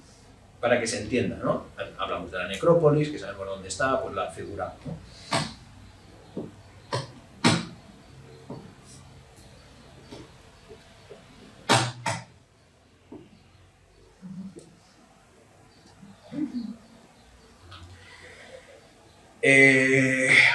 para que se entienda, ¿no? Hablamos de la necrópolis, que sabemos dónde está, pues la figura, ¿no?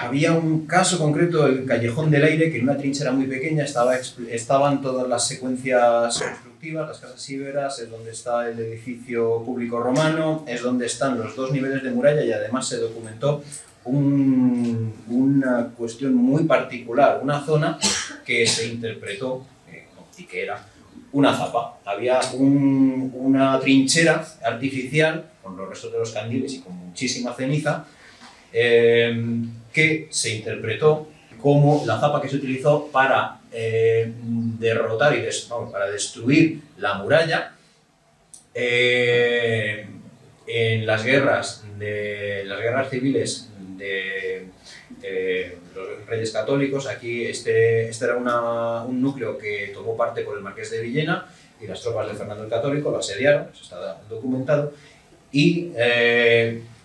Había un caso concreto, el Callejón del Aire, que en una trinchera muy pequeña estaban todas las secuencias constructivas, las casas íberas, es donde está el edificio público romano, es donde están los dos niveles de muralla y además se documentó una cuestión muy particular, una zona que se interpretó y que era una zapa. Había una trinchera artificial con los restos de los candiles y con muchísima ceniza, que se interpretó como la zapa que se utilizó para derrotar y para destruir la muralla en las guerras civiles de los reyes católicos. Aquí este era un núcleo que tomó parte por el marqués de Villena y las tropas de Fernando el Católico lo asediaron, eso está documentado, y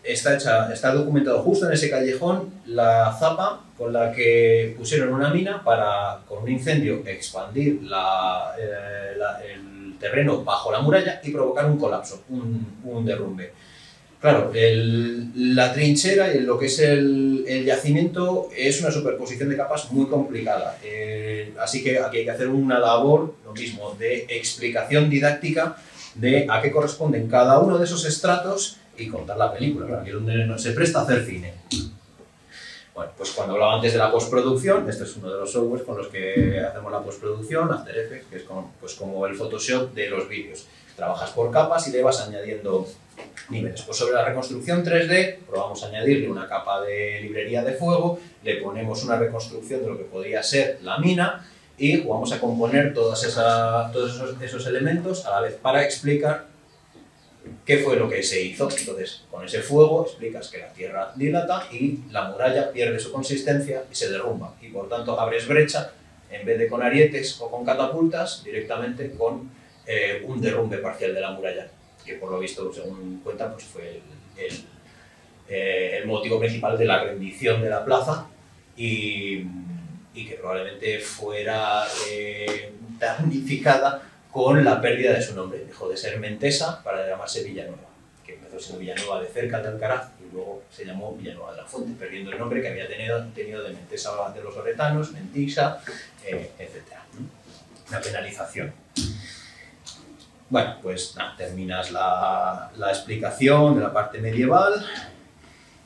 está documentado justo en ese callejón la zapa con la que pusieron una mina para, con un incendio, expandir el terreno bajo la muralla y provocar un colapso, un derrumbe. Claro, la trinchera y lo que es el yacimiento es una superposición de capas muy complicada. Así que aquí hay que hacer una labor, lo mismo, de explicación didáctica de a qué corresponden cada uno de esos estratos y contar la película. Claro, aquí es donde se presta a hacer cine. Bueno, pues cuando hablaba antes de la postproducción, este es uno de los softwares con los que hacemos la postproducción, After Effects, que es como el Photoshop de los vídeos. Trabajas por capas y le vas añadiendo niveles. Pues sobre la reconstrucción 3D, probamos a añadirle una capa de librería de fuego, le ponemos una reconstrucción de lo que podría ser la mina y vamos a componer todos esos elementos a la vez para explicar qué fue lo que se hizo. Entonces, con ese fuego explicas que la Tierra dilata y la muralla pierde su consistencia y se derrumba. Y por tanto abres brecha, en vez de con arietes o con catapultas, directamente con un derrumbe parcial de la muralla, que por lo visto, según cuentan, pues fue el motivo principal de la rendición de la plaza y que probablemente fuera damnificada con la pérdida de su nombre. Dejó de ser Mentesa para llamarse Villanueva, que empezó siendo Villanueva de cerca de Alcaraz y luego se llamó Villanueva de la Fuente, perdiendo el nombre que había tenido de Mentesa de los Oretanos, Mentisa, etc. Una penalización. Bueno, pues nada, terminas la explicación de la parte medieval.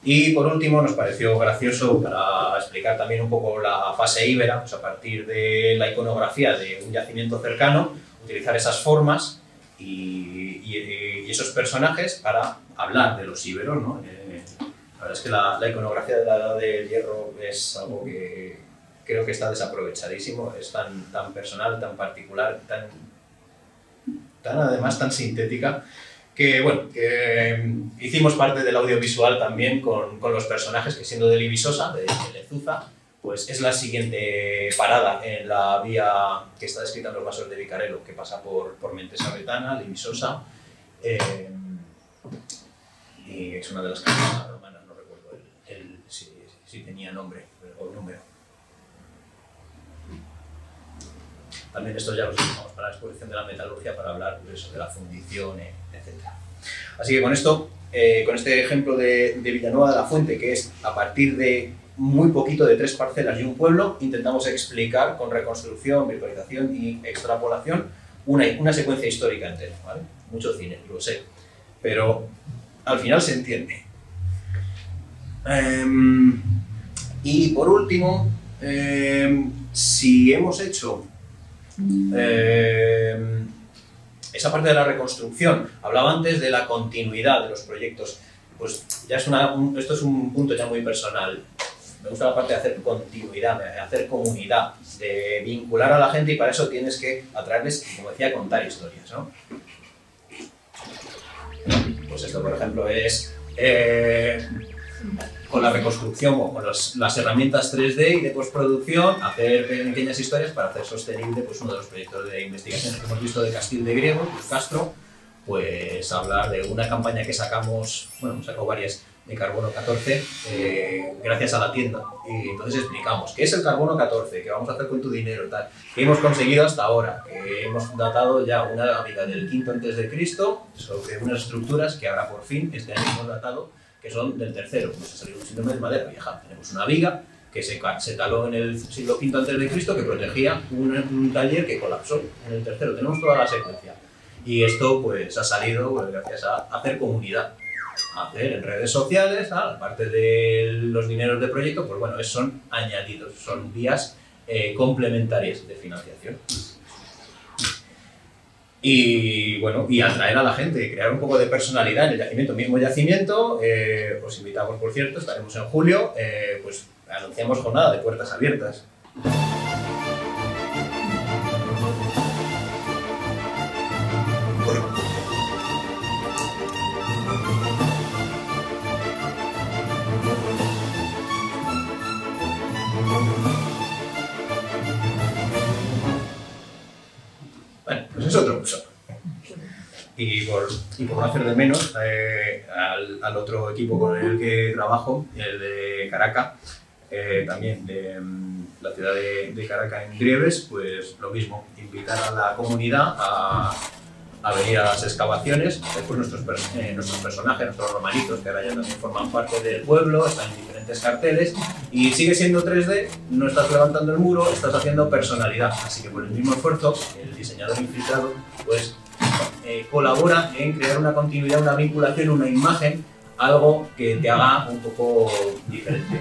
Y por último nos pareció gracioso para explicar también un poco la fase íbera, pues a partir de la iconografía de un yacimiento cercano, utilizar esas formas y esos personajes para hablar de los íberos, ¿no? La verdad es que la iconografía de la Edad del Hierro es algo que creo que está desaprovechadísimo, es tan personal, tan particular, además tan sintética, que bueno, que hicimos parte del audiovisual también con los personajes, que siendo de Libisosa, de Lezuza, pues es la siguiente parada en la vía que está descrita en los vasos de Vicarelo, que pasa por Mentesa Retana, Libisosa, y es una de las casas romanas, no recuerdo si tenía nombre o número. También estos ya los usamos para la exposición de la metalurgia, para hablar pues, sobre la fundición, etc. Así que con esto, con este ejemplo de Villanueva de la Fuente, que es a partir de muy poquito de 3 parcelas y un pueblo, intentamos explicar con reconstrucción, virtualización y extrapolación una secuencia histórica entera, ¿vale? Mucho cine, lo sé, pero al final se entiende. Y por último, si hemos hecho esa parte de la reconstrucción, hablaba antes de la continuidad de los proyectos, pues ya esto es un punto ya muy personal. Me gusta la parte de hacer continuidad, de hacer comunidad, de vincular a la gente, y para eso tienes que atraerles, como decía, contar historias, ¿no? Pues esto, por ejemplo, es con la reconstrucción o con las herramientas 3D y de postproducción, hacer pequeñas historias para hacer sostenible pues, uno de los proyectos de investigación que hemos visto de Castil de Griego, de Castro, pues hablar de una campaña que sacamos, bueno, hemos sacado varias, de carbono 14, gracias a la tienda. Y entonces explicamos qué es el carbono 14, qué vamos a hacer con tu dinero, tal, qué hemos conseguido hasta ahora, que hemos datado ya una viga del V a.C. sobre unas estructuras que ahora por fin este año hemos datado, que son del tercero, como se salió un síndrome de madera vieja. Tenemos una viga que se taló en el siglo V a.C. que protegía un taller que colapsó en el tercero. Tenemos toda la secuencia. Y esto pues ha salido pues, gracias a hacer comunidad, hacer en redes sociales, aparte de los dineros de proyecto, pues bueno, son añadidos, son vías complementarias de financiación. Y bueno, y atraer a la gente, crear un poco de personalidad en el yacimiento, mismo yacimiento. Os invitamos, por cierto, estaremos en julio, pues anunciamos jornada de puertas abiertas. Bueno, pues es otro curso. Y por no hacer de menos, al otro equipo con el que trabajo, el de Caracas, también de la ciudad de Caracas en Grieves, pues lo mismo, invitar a la comunidad a a venir a las excavaciones. Después nuestros personajes, nuestros romanitos, que ahora ya también forman parte del pueblo, están en diferentes carteles, y sigue siendo 3D, no estás levantando el muro, estás haciendo personalidad. Así que por el mismo esfuerzo, el diseñador infiltrado pues colabora en crear una continuidad, una vinculación, una imagen, algo que te haga un poco diferente.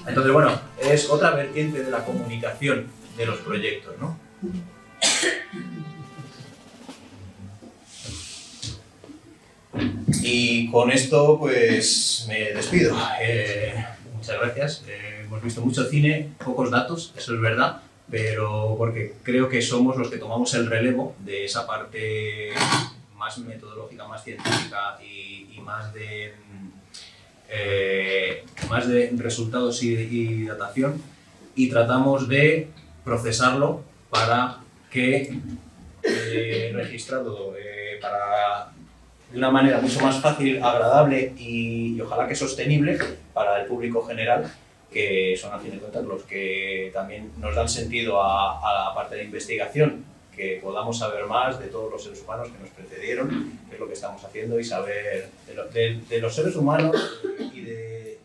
Entonces, bueno, es otra vertiente de la comunicación de los proyectos, ¿no? Y con esto, pues, me despido. Muchas gracias. Hemos visto mucho cine, pocos datos, eso es verdad, pero porque creo que somos los que tomamos el relevo de esa parte más metodológica, más científica y más de resultados y datación, y tratamos de procesarlo para que registrado de una manera mucho más fácil, agradable y ojalá que sostenible para el público general, que son, al fin de cuentas, los que también nos dan sentido a la parte de investigación, que podamos saber más de todos los seres humanos que nos precedieron, qué es lo que estamos haciendo, y saber de los seres humanos y del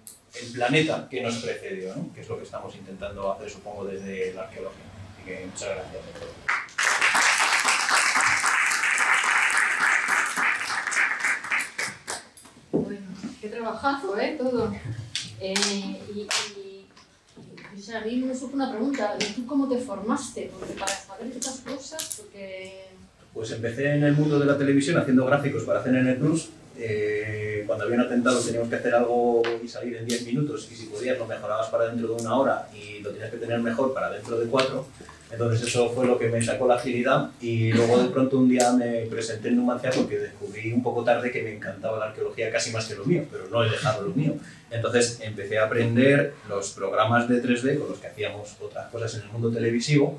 planeta que nos precedió, ¿no? Que es lo que estamos intentando hacer, supongo, desde la arqueología. Así que muchas gracias a todos. Bueno, qué trabajazo, todo. O sea, a mí me surge una pregunta, ¿tú cómo te formaste? Porque para saber estas cosas, Pues empecé en el mundo de la televisión haciendo gráficos para CNN Plus. Cuando había un atentado teníamos que hacer algo y salir en 10 minutos, y si podías lo mejorabas para dentro de 1 hora y lo tenías que tener mejor para dentro de 4. Entonces eso fue lo que me sacó la agilidad, y luego de pronto un día me presenté en Numancia porque descubrí un poco tarde que me encantaba la arqueología casi más que lo mío, pero no he dejado lo mío. Entonces empecé a aprender los programas de 3D con los que hacíamos otras cosas en el mundo televisivo,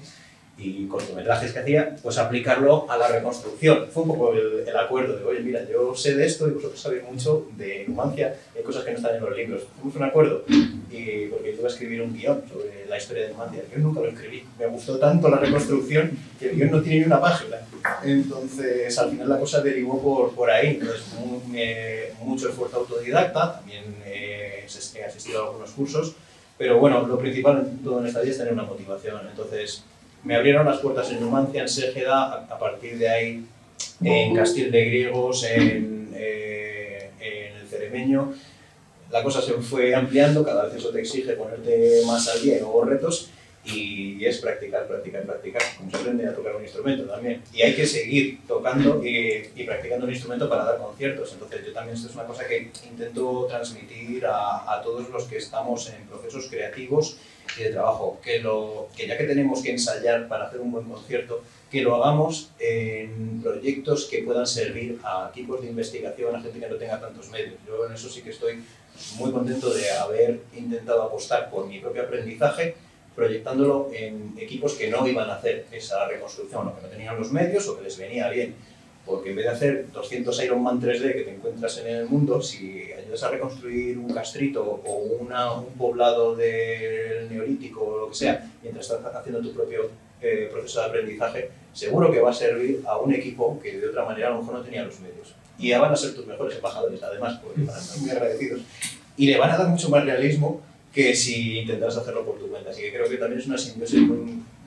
y cortometrajes que hacía, pues aplicarlo a la reconstrucción. Fue un poco el acuerdo de, oye, mira, yo sé de esto y vosotros sabéis mucho de Numancia, hay cosas que no están en los libros. Fuimos un acuerdo, y porque yo iba a escribir un guión sobre la historia de Numancia. Yo nunca lo escribí, me gustó tanto la reconstrucción que el guión no tiene ni una página. Entonces, al final la cosa derivó por ahí. Entonces, mucho esfuerzo autodidacta, también he asistido a algunos cursos, pero bueno, lo principal en todo en esta vida es tener una motivación. Entonces, me abrieron las puertas en Numancia, en Ségeda, a partir de ahí en Castil de Griegos, en el Ceremeño. La cosa se fue ampliando, cada vez eso te exige ponerte más al día y nuevos retos, y es practicar, practicar, practicar, como se aprende a tocar un instrumento también. Y hay que seguir tocando y practicando un instrumento para dar conciertos. Entonces yo también, esto es una cosa que intento transmitir a todos los que estamos en procesos creativos y de trabajo, que ya que tenemos que ensayar para hacer un buen concierto, que lo hagamos en proyectos que puedan servir a equipos de investigación, a gente que no tenga tantos medios. Yo en eso sí que estoy muy contento de haber intentado apostar por mi propio aprendizaje, proyectándolo en equipos que no iban a hacer esa reconstrucción, o que no tenían los medios, o que les venía bien. Porque en vez de hacer 200 Iron Man 3D que te encuentras en el mundo, si ayudas a reconstruir un castrito o un poblado del Neolítico o lo que sea, mientras estás haciendo tu propio proceso de aprendizaje, seguro que va a servir a un equipo que de otra manera a lo mejor no tenía los medios. Y ya van a ser tus mejores embajadores, además, porque van a estar muy agradecidos. Y le van a dar mucho más realismo que si intentas hacerlo por tu cuenta. Así que creo que también es una simbiosis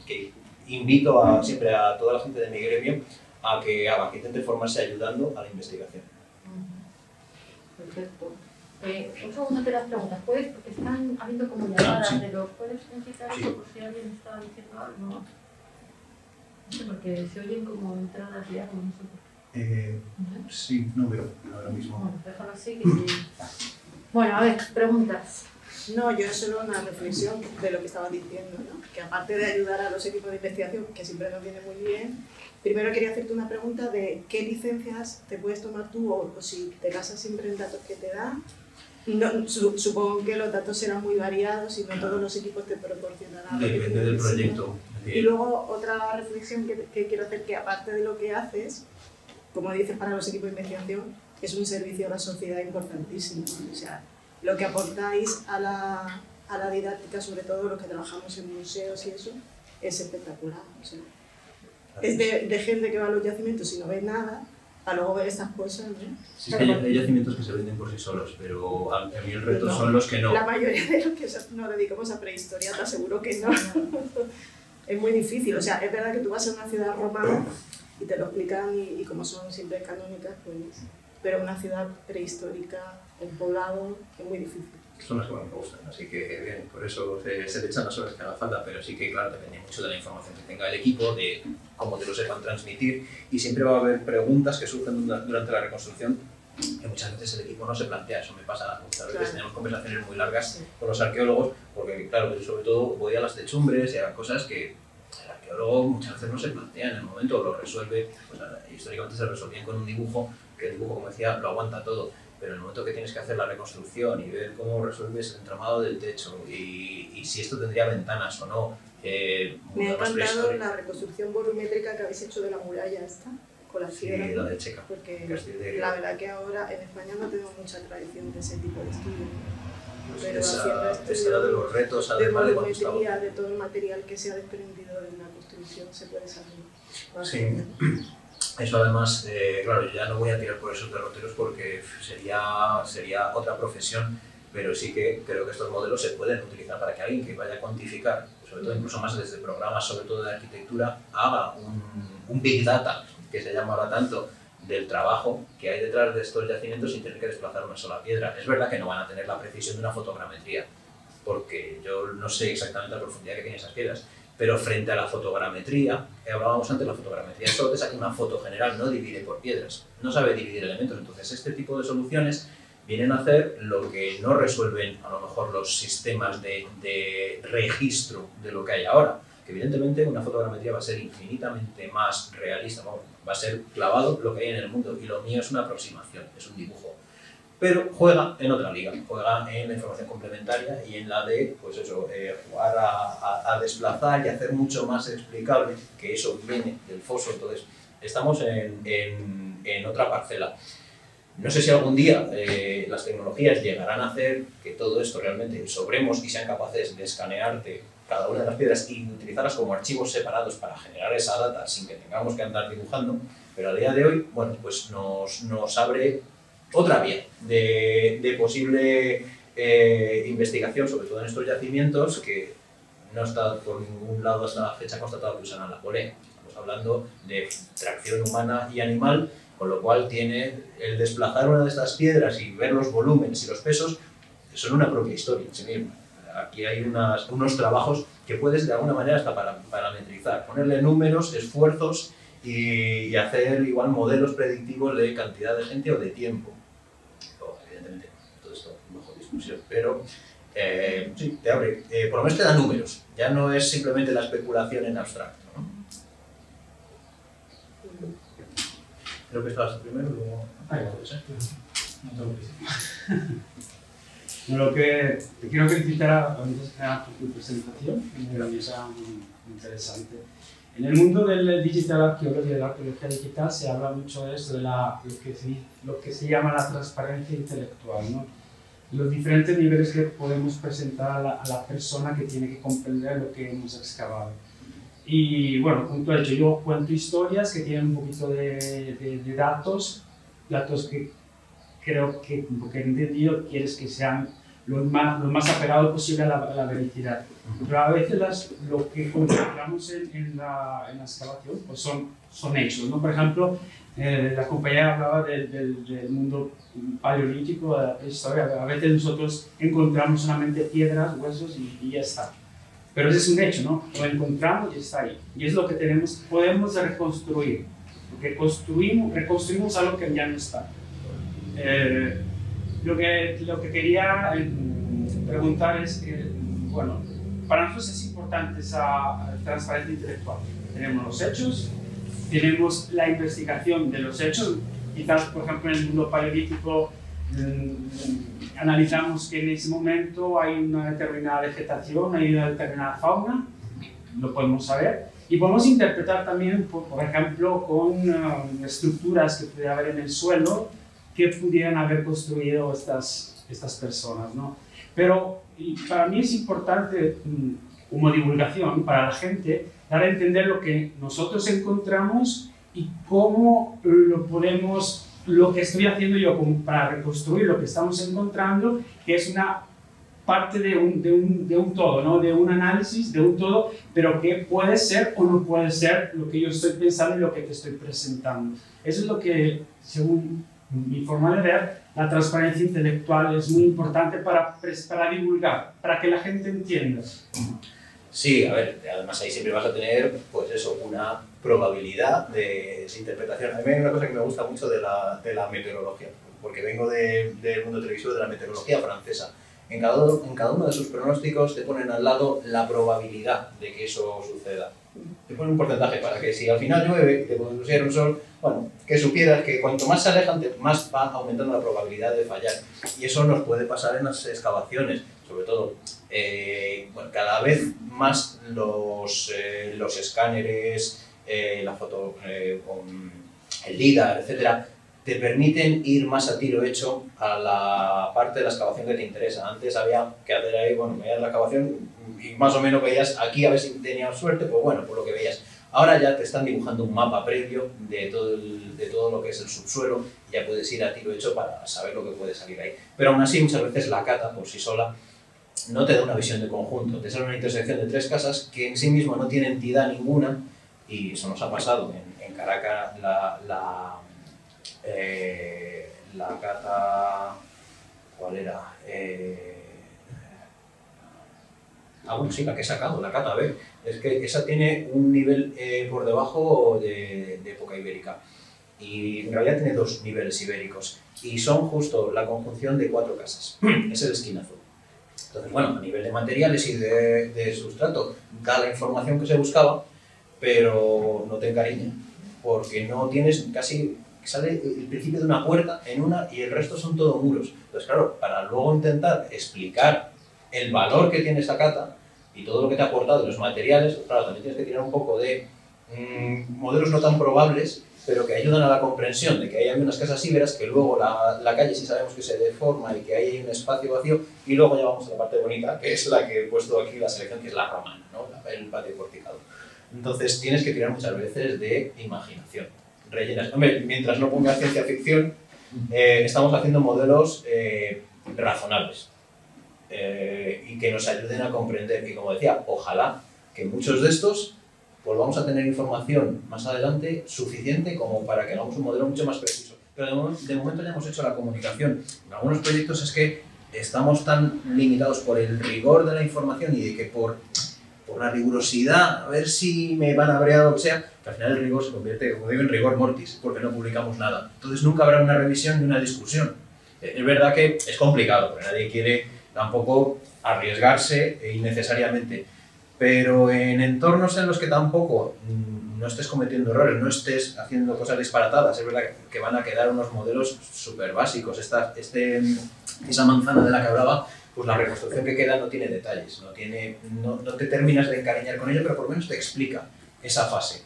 que invito siempre a toda la gente de mi gremio a que intente formarse ayudando a la investigación. Perfecto. Un segundo te las preguntas, ¿puedes? Porque están habiendo como llamadas sí. de los... ¿Puedes explicar eso por si alguien está diciendo algo? No sé, porque se oyen como entradas ya, como no sé por qué. Sí, no veo ahora mismo. Bueno, déjalo así que sí. Bueno, a ver, preguntas. No, yo solo una reflexión de lo que estaba diciendo, ¿no? Que aparte de ayudar a los equipos de investigación, que siempre nos viene muy bien, primero quería hacerte una pregunta de qué licencias te puedes tomar tú, o si te basas siempre en datos que te dan. No, supongo que los datos serán muy variados y no todos los equipos te proporcionarán. Depende del proyecto. Y luego otra reflexión que quiero hacer, que aparte de lo que haces, como dices, para los equipos de investigación, es un servicio a la sociedad importantísimo, ¿no? O sea, lo que aportáis a la didáctica, sobre todo los que trabajamos en museos y eso, es espectacular. O sea, es de gente que va a los yacimientos y no ve nada, para luego ver estas cosas, ¿no? Sí, es que hay yacimientos que se venden por sí solos, pero a mí el reto son los que no. La mayoría de los que nos dedicamos a prehistoria te aseguro que no. Es muy difícil, o sea, es verdad que tú vas a una ciudad romana y te lo explican y como son siempre canónicas, pues, pero una ciudad prehistórica, un poblado, es muy difícil. Son las que más me gustan, así que bien, por eso se le echan las horas que haga falta, pero sí que claro, depende mucho de la información que tenga el equipo, de cómo te lo sepan transmitir, y siempre va a haber preguntas que surgen durante la reconstrucción que muchas veces el equipo no se plantea. Eso me pasa muchas veces, Claro. tenemos conversaciones muy largas con los arqueólogos, porque claro, sobre todo voy a las techumbres y a cosas que el arqueólogo muchas veces no se plantea en el momento, lo resuelve, pues históricamente se resolvían con un dibujo, que el dibujo, como decía, lo aguanta todo. Pero en el momento que tienes que hacer la reconstrucción y ver cómo resuelves el entramado del techo y si esto tendría ventanas o no. Me ha encantado la reconstrucción volumétrica que habéis hecho de la muralla esta, con las piedras. Sí, la de Checa. Porque la verdad que ahora en España no tenemos mucha tradición de ese tipo de estudios. Pues Pero esa haciendo era de los retos, de además de cuando estaba. volumetría, de todo el material que se ha desprendido de una construcción, se puede salir. Sí. Eso además, claro, yo ya no voy a tirar por esos derroteros porque sería otra profesión, pero sí que creo que estos modelos se pueden utilizar para que alguien que vaya a cuantificar, sobre todo incluso más desde programas, sobre todo de arquitectura, haga un big data, que se llama ahora tanto, del trabajo que hay detrás de estos yacimientos sin tener que desplazar una sola piedra. Es verdad que no van a tener la precisión de una fotogrametría, porque yo no sé exactamente la profundidad que tienen esas piedras, pero frente a la fotogrametría, hablábamos antes, la fotogrametría solo te saca una foto general, no divide por piedras, no sabe dividir elementos. Entonces este tipo de soluciones vienen a hacer lo que no resuelven a lo mejor los sistemas de registro de lo que hay ahora, que evidentemente una fotogrametría va a ser infinitamente más realista, va a ser clavado lo que hay en el mundo, y lo mío es una aproximación, es un dibujo. Pero juega en otra liga, juega en la información complementaria y en la de, pues eso, jugar a desplazar y hacer mucho más explicable, que eso viene del foso. Entonces, estamos en otra parcela. No sé si algún día las tecnologías llegarán a hacer que todo esto realmente sobremos y sean capaces de escanearte cada una de las piedras y utilizarlas como archivos separados para generar esa data sin que tengamos que andar dibujando, pero a día de hoy, bueno, pues nos abre otra vía de posible investigación, sobre todo en estos yacimientos, que no está por ningún lado hasta la fecha constatado que usan la polea. Estamos hablando de tracción humana y animal, con lo cual tiene el desplazar una de estas piedras y ver los volúmenes y los pesos, son una propia historia. Aquí hay unos trabajos que puedes de alguna manera hasta parametrizar, ponerle números, esfuerzos y hacer igual modelos predictivos de cantidad de gente o de tiempo. Evidentemente, todo esto bajo discusión, pero sí, te abre, por lo menos te da números, ya no es simplemente la especulación en abstracto, ¿no? Creo que estabas primero, luego... No tengo prisa. Lo que te quiero felicitar antes que nada por tu presentación, que me parece muy interesante. En el mundo del digital arqueología y de la arqueología digital se habla mucho de esto, de lo que se llama la transparencia intelectual, ¿no? Los diferentes niveles que podemos presentar a la persona que tiene que comprender lo que hemos excavado. Y bueno, como tú has dicho, yo cuento historias que tienen un poquito de datos que creo que, porque he entendido, quieres que sean lo más apegado posible a la veracidad. Pero a veces lo que encontramos en la excavación pues son hechos, ¿no? Por ejemplo, la compañera hablaba del mundo paleolítico, de la prehistoria. A veces nosotros encontramos solamente piedras, huesos y ya está. Pero ese es un hecho, ¿no? Lo encontramos y está ahí. Y es lo que podemos reconstruir. Porque reconstruimos algo que ya no está. Lo que quería preguntar es que, bueno, para nosotros es importante esa transparencia intelectual. Tenemos los hechos, tenemos la investigación de los hechos. Quizás, por ejemplo, en el mundo paleolítico analizamos que en ese momento hay una determinada vegetación, hay una determinada fauna, lo podemos saber. Y podemos interpretar también, por ejemplo, con estructuras que puede haber en el suelo que pudieran haber construido estas personas, ¿no? Pero para mí es importante como divulgación para la gente, dar a entender lo que nosotros encontramos y cómo lo podemos, lo que estoy haciendo yo como para reconstruir lo que estamos encontrando, que es una parte de un todo, ¿no? De un análisis, de un todo, pero que puede ser o no puede ser lo que yo estoy pensando y lo que te estoy presentando. Eso es lo que, según mi forma de ver, la transparencia intelectual es muy importante para divulgar, para que la gente entienda. Sí, a ver, además ahí siempre vas a tener, pues eso, una probabilidad de interpretación. A mí hay una cosa que me gusta mucho de la meteorología, porque vengo del mundo televisivo, de la meteorología francesa. En cada uno de sus pronósticos te ponen al lado la probabilidad de que eso suceda. Te ponen un porcentaje para que si al final llueve y te puede lucir un sol, bueno, que supieras que cuanto más se alejan, más va aumentando la probabilidad de fallar. Y eso nos puede pasar en las excavaciones, sobre todo. Bueno, cada vez más los escáneres, la foto con el LIDAR, etcétera, te permiten ir más a tiro hecho a la parte de la excavación que te interesa. Antes había que hacer ahí, bueno, veías la excavación y más o menos veías aquí a ver si tenías suerte, pues bueno, por lo que veías. Ahora ya te están dibujando un mapa previo de todo lo que es el subsuelo y ya puedes ir a tiro hecho para saber lo que puede salir ahí. Pero aún así, muchas veces la cata por sí sola no te da una visión de conjunto, te sale una intersección de tres casas que en sí mismo no tiene entidad ninguna, y eso nos ha pasado en Caracas, la cata, ¿cuál era? Bueno, sí, la que he sacado, la cata B. Es que esa tiene un nivel por debajo de época ibérica. Y en realidad tiene dos niveles ibéricos. Y son justo la conjunción de cuatro casas. Es el esquinazo. Entonces, bueno, a nivel de materiales y de sustrato, da la información que se buscaba, pero no te encariña. Porque no tienes casi... Sale el principio de una puerta en una y el resto son todo muros. Entonces, claro, para luego intentar explicar el valor que tiene esa cata y todo lo que te ha aportado, los materiales, claro, también tienes que tirar un poco de modelos no tan probables, pero que ayudan a la comprensión de que ahí hay unas casas íberas, que luego la calle sí sabemos que se deforma y que ahí hay un espacio vacío, y luego ya vamos a la parte bonita, que es la que he puesto aquí la selección, que es la romana, ¿no? El patio porticado. Entonces tienes que tirar muchas veces de imaginación. Rellenas. Hombre, mientras no pongas ciencia ficción, estamos haciendo modelos razonables y que nos ayuden a comprender. Y como decía, ojalá que muchos de estos pues vamos a tener información más adelante suficiente como para que hagamos un modelo mucho más preciso. Pero de momento ya hemos hecho la comunicación. En algunos proyectos es que estamos tan limitados por el rigor de la información y de que por la rigurosidad, a ver si me van a brear o lo que sea, que al final el rigor se convierte, como digo, en rigor mortis, porque no publicamos nada. Entonces nunca habrá una revisión ni una discusión. Es verdad que es complicado, porque nadie quiere tampoco arriesgarse innecesariamente, pero en entornos en los que tampoco no estés cometiendo errores, no estés haciendo cosas disparatadas, es verdad que van a quedar unos modelos súper básicos. Esa manzana de la que hablaba, pues la reconstrucción que queda no tiene detalles, no te terminas de encariñar con ello, pero por lo menos te explica esa fase.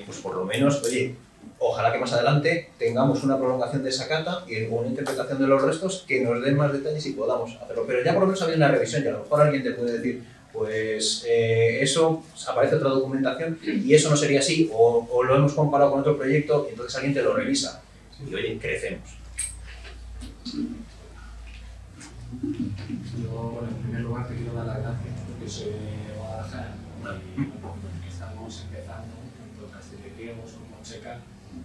Pues por lo menos, oye, ojalá que más adelante tengamos una prolongación de esa cata y una interpretación de los restos que nos den más detalles y podamos hacerlo. Pero ya por lo menos había una revisión y a lo mejor alguien te puede decir, pues eso, aparece otra documentación y eso no sería así, o lo hemos comparado con otro proyecto y entonces alguien te lo revisa y oye, crecemos. Yo, bueno, en primer lugar te quiero dar las gracias porque soy de Guadalajara y estamos empezando tanto Castillo de Quiegos como Checa.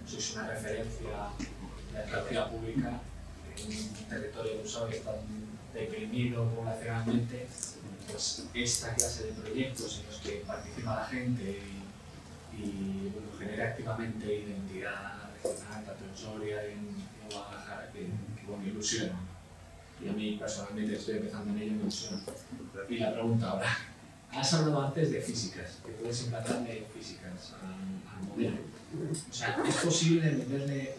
Sois una referencia de la arqueología pública en un territorio que está deprimido poblacionalmente. Pues esta clase de proyectos en los que participa la gente y bueno, genera activamente identidad regional, tanto en Soria y en Guadalajara, que bueno, ilusiona. Y a mí personalmente estoy empezando en ello, me ilusiona. Y la pregunta ahora, has hablado antes de físicas, que puedes implantarle físicas al modelo. O sea, ¿es posible meterle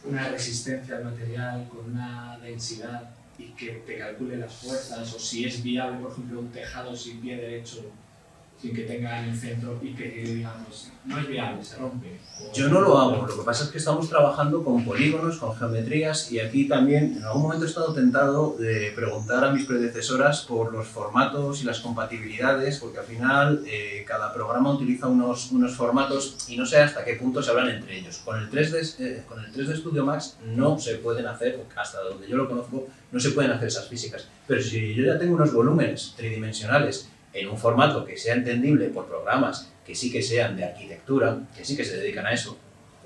una resistencia al material con una densidad y que te calcule las fuerzas? O si es viable, por ejemplo, un tejado sin pie derecho sin que tenga en el centro y que, digamos, no es viable, se rompe. Yo no lo hago, lo que pasa es que estamos trabajando con polígonos, con geometrías, y aquí también en algún momento he estado tentado de preguntar a mis predecesoras por los formatos y las compatibilidades, porque al final cada programa utiliza unos formatos y no sé hasta qué punto se hablan entre ellos. Con el 3D Studio Max no se pueden hacer, hasta donde yo lo conozco, no se pueden hacer esas físicas. Pero si yo ya tengo unos volúmenes tridimensionales en un formato que sea entendible por programas que sí que sean de arquitectura, que sí que se dedican a eso,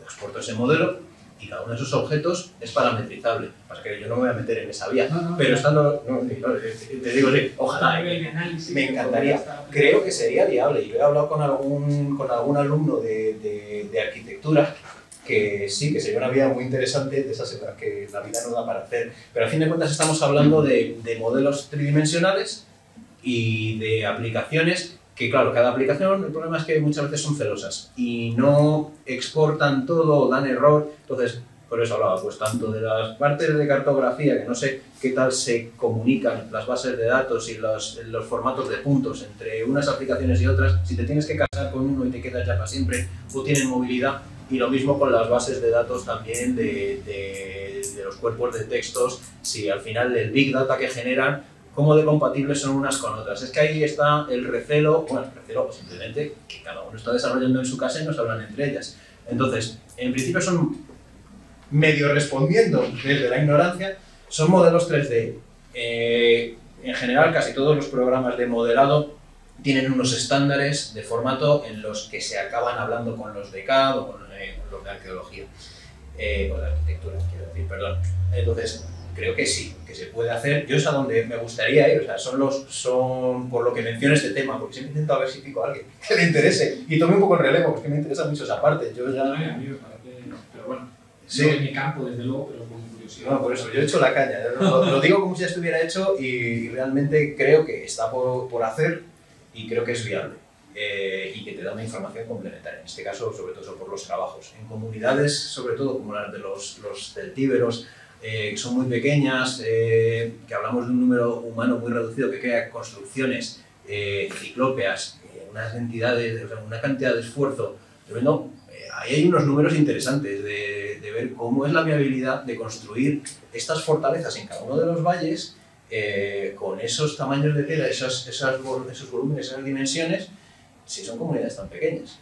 exporto ese modelo y cada uno de esos objetos es parametrizable. Pasa que yo no me voy a meter en esa vía, pero estando, te digo, sí, ojalá, me encantaría. Creo que sería viable y he hablado con algún alumno de arquitectura que sí, que sería una vía muy interesante de esas en las que la vida no da para hacer. Pero al fin de cuentas estamos hablando de modelos tridimensionales y de aplicaciones que, claro, cada aplicación, el problema es que muchas veces son celosas y no exportan todo, dan error. Entonces, por eso hablaba, pues tanto de las partes de cartografía, que no sé qué tal se comunican las bases de datos y los formatos de puntos entre unas aplicaciones y otras, si te tienes que casar con uno y te quedas ya para siempre, o tienen movilidad. Y lo mismo con las bases de datos también de los cuerpos de textos, si al final el Big Data que generan, cómo de compatibles son unas con otras. Es que ahí está el recelo, o simplemente que cada uno está desarrollando en su casa y no se hablan entre ellas. Entonces, en principio son, medio respondiendo desde la ignorancia, son modelos 3D. En general, casi todos los programas de modelado tienen unos estándares de formato en los que se acaban hablando con los de CAD o con los de arqueología, o de arquitectura, quiero decir, perdón. Entonces, creo que sí, que se puede hacer. Yo es a donde me gustaría ir, o sea, son por lo que menciono este tema, porque siempre intento a ver si pico a alguien que le interese y tome un poco el relevo, porque me interesa mucho esa parte. Yo ya... A mí me parece, pero bueno, sí. No en mi campo, desde luego, pero con curiosidad. No, por eso, yo he hecho la caña, lo digo como si ya estuviera hecho y realmente creo que está por hacer y creo que es viable. Y que te da una información complementaria, en este caso, sobre todo por los trabajos. En comunidades, sobre todo como las de los celtíberos, que son muy pequeñas, que hablamos de un número humano muy reducido que crea construcciones ciclópeas, unas entidades, o sea, una cantidad de esfuerzo tremendo. Ahí hay unos números interesantes de ver cómo es la viabilidad de construir estas fortalezas en cada uno de los valles con esos tamaños de tela, esos volúmenes, esas dimensiones, si son comunidades tan pequeñas.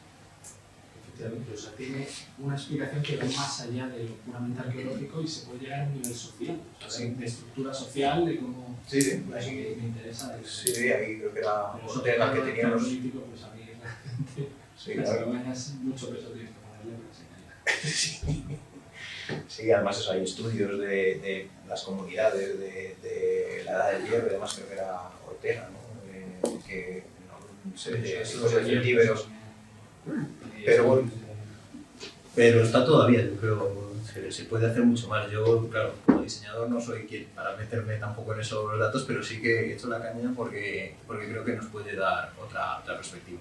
Efectivamente, o sea, tiene una explicación que va más allá de lo puramente arqueológico y se puede llegar a un nivel social, o sea, de estructura social, de cómo... Sí, sí. Eso me interesa. Sí, ahí creo que era Ortega que tenía los... político, pues a mí la gente... Sí, las claro. cabañas, mucho peso tienes que ponerle para que se caiga. Sí, además eso, hay estudios de las comunidades de la Edad del Hierro y demás, creo que era Ortega, ¿no? Que no, se ve hijos de celtíberos. Pero bueno, pero está todavía, yo creo, se puede hacer mucho más. Yo, claro, como diseñador no soy quien para meterme tampoco en esos datos, pero sí que he hecho la caña porque creo que nos puede dar otra perspectiva.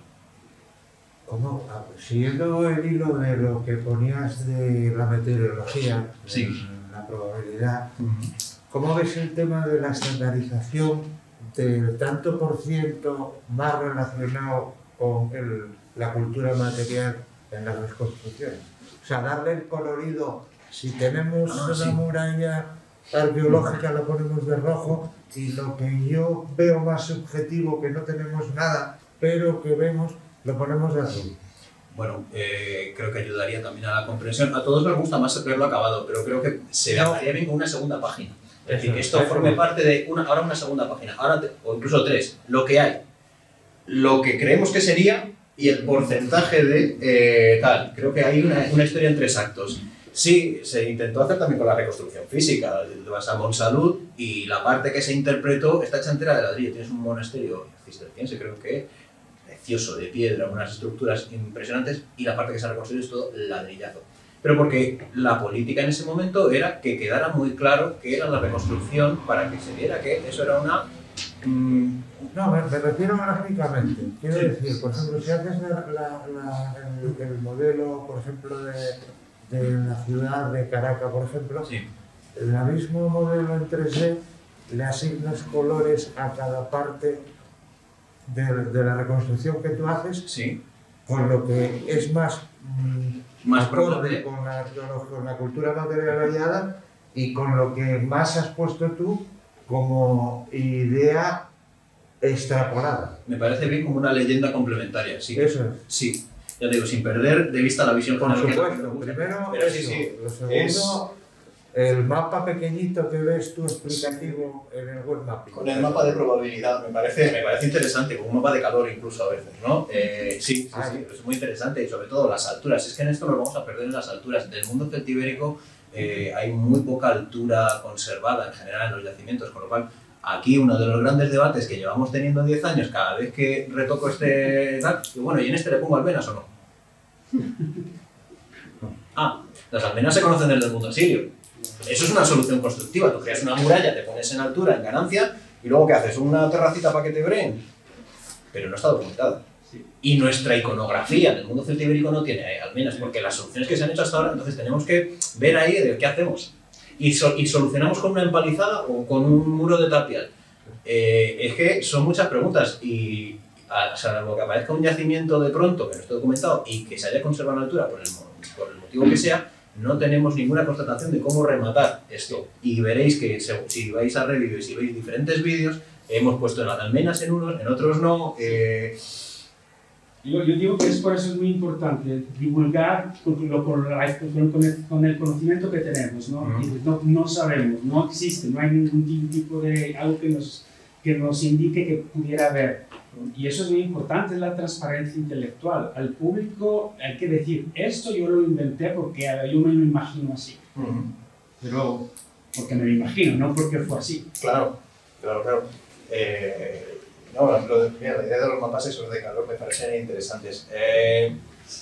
¿Cómo? Siguiendo el hilo de lo que ponías de la meteorología, sí, la probabilidad, ¿cómo ves el tema de la estandarización del tanto por ciento más relacionado con la cultura material en las reconstrucciones? O sea, darle el colorido, si tenemos una muralla arqueológica la ponemos de rojo y lo que yo veo más subjetivo, que no tenemos nada, pero que vemos, lo ponemos de azul. Bueno, creo que ayudaría también a la comprensión. A todos nos gusta más verlo acabado, pero creo que se adaptaría bien con una segunda página. Es decir, que esto forme parte de ahora una segunda página, o incluso tres, lo que hay, lo que creemos que sería y el porcentaje de tal. Creo que hay una historia en 3 actos. Sí, se intentó hacer también con la reconstrucción física. Vas a Montsalud y la parte que se interpretó está hecha entera de ladrillo. Tienes un monasterio cisterciense, creo que precioso, de piedra, unas estructuras impresionantes, y la parte que se ha reconstruido es todo ladrillazo. Pero porque la política en ese momento era que quedara muy claro que era la reconstrucción para que se viera que eso era una... No, me refiero gráficamente. Quiero decir, por ejemplo, si haces el modelo, por ejemplo, de la ciudad de Caracas, por ejemplo, sí, el mismo modelo en 3D le asignas colores a cada parte de la reconstrucción que tú haces, Sí. con lo que es más Acorde con la cultura material hallada y con lo que más has puesto tú como idea extrapolada. Me parece bien como una leyenda complementaria, sí. Eso es. Sí, ya te digo, sin perder de vista la visión Por general que supuesto, me gusta. primero Pero sí, eso. sí, Lo segundo, el mapa pequeñito que ves tú explicativo en el web mapping. Con el mapa de probabilidad, me parece interesante, con un mapa de calor incluso a veces, ¿no? Sí, es muy interesante y sobre todo las alturas. Es que en esto nos vamos a perder en las alturas. Del mundo celtibérico hay muy poca altura conservada en general en los yacimientos, con lo cual aquí uno de los grandes debates que llevamos teniendo 10 años, cada vez que retoco este tal, y bueno, ¿y en este le pongo almenas o no? Las almenas se conocen desde el mundo sirio. Eso es una solución constructiva. Tú creas una muralla, te pones en altura, en ganancia, y luego ¿qué haces? ¿Una terracita para que te breen? Pero no está documentada. Sí. Y nuestra iconografía del mundo celtibérico no tiene almenas, porque las soluciones que se han hecho hasta ahora, entonces tenemos que ver ahí de qué hacemos. Y solucionamos con una empalizada o con un muro de tapial. Es que son muchas preguntas y salvo que aparezca un yacimiento de pronto que no esté documentado y que se haya conservado en altura por el motivo que sea, no tenemos ninguna constatación de cómo rematar esto. Y veréis que si vais a Review y si veis diferentes vídeos, hemos puesto las almenas en unos, en otros no. Yo digo que por eso es muy importante divulgar con el conocimiento que tenemos, ¿no? No sabemos, no existe, no hay ningún tipo de algo que nos indique que pudiera haber. Y eso es muy importante, es la transparencia intelectual. Al público hay que decir, esto yo lo inventé porque yo me lo imagino así. Pero porque me lo imagino, no porque fue así. Claro. No, la idea de los mapas esos de calor me parecen interesantes.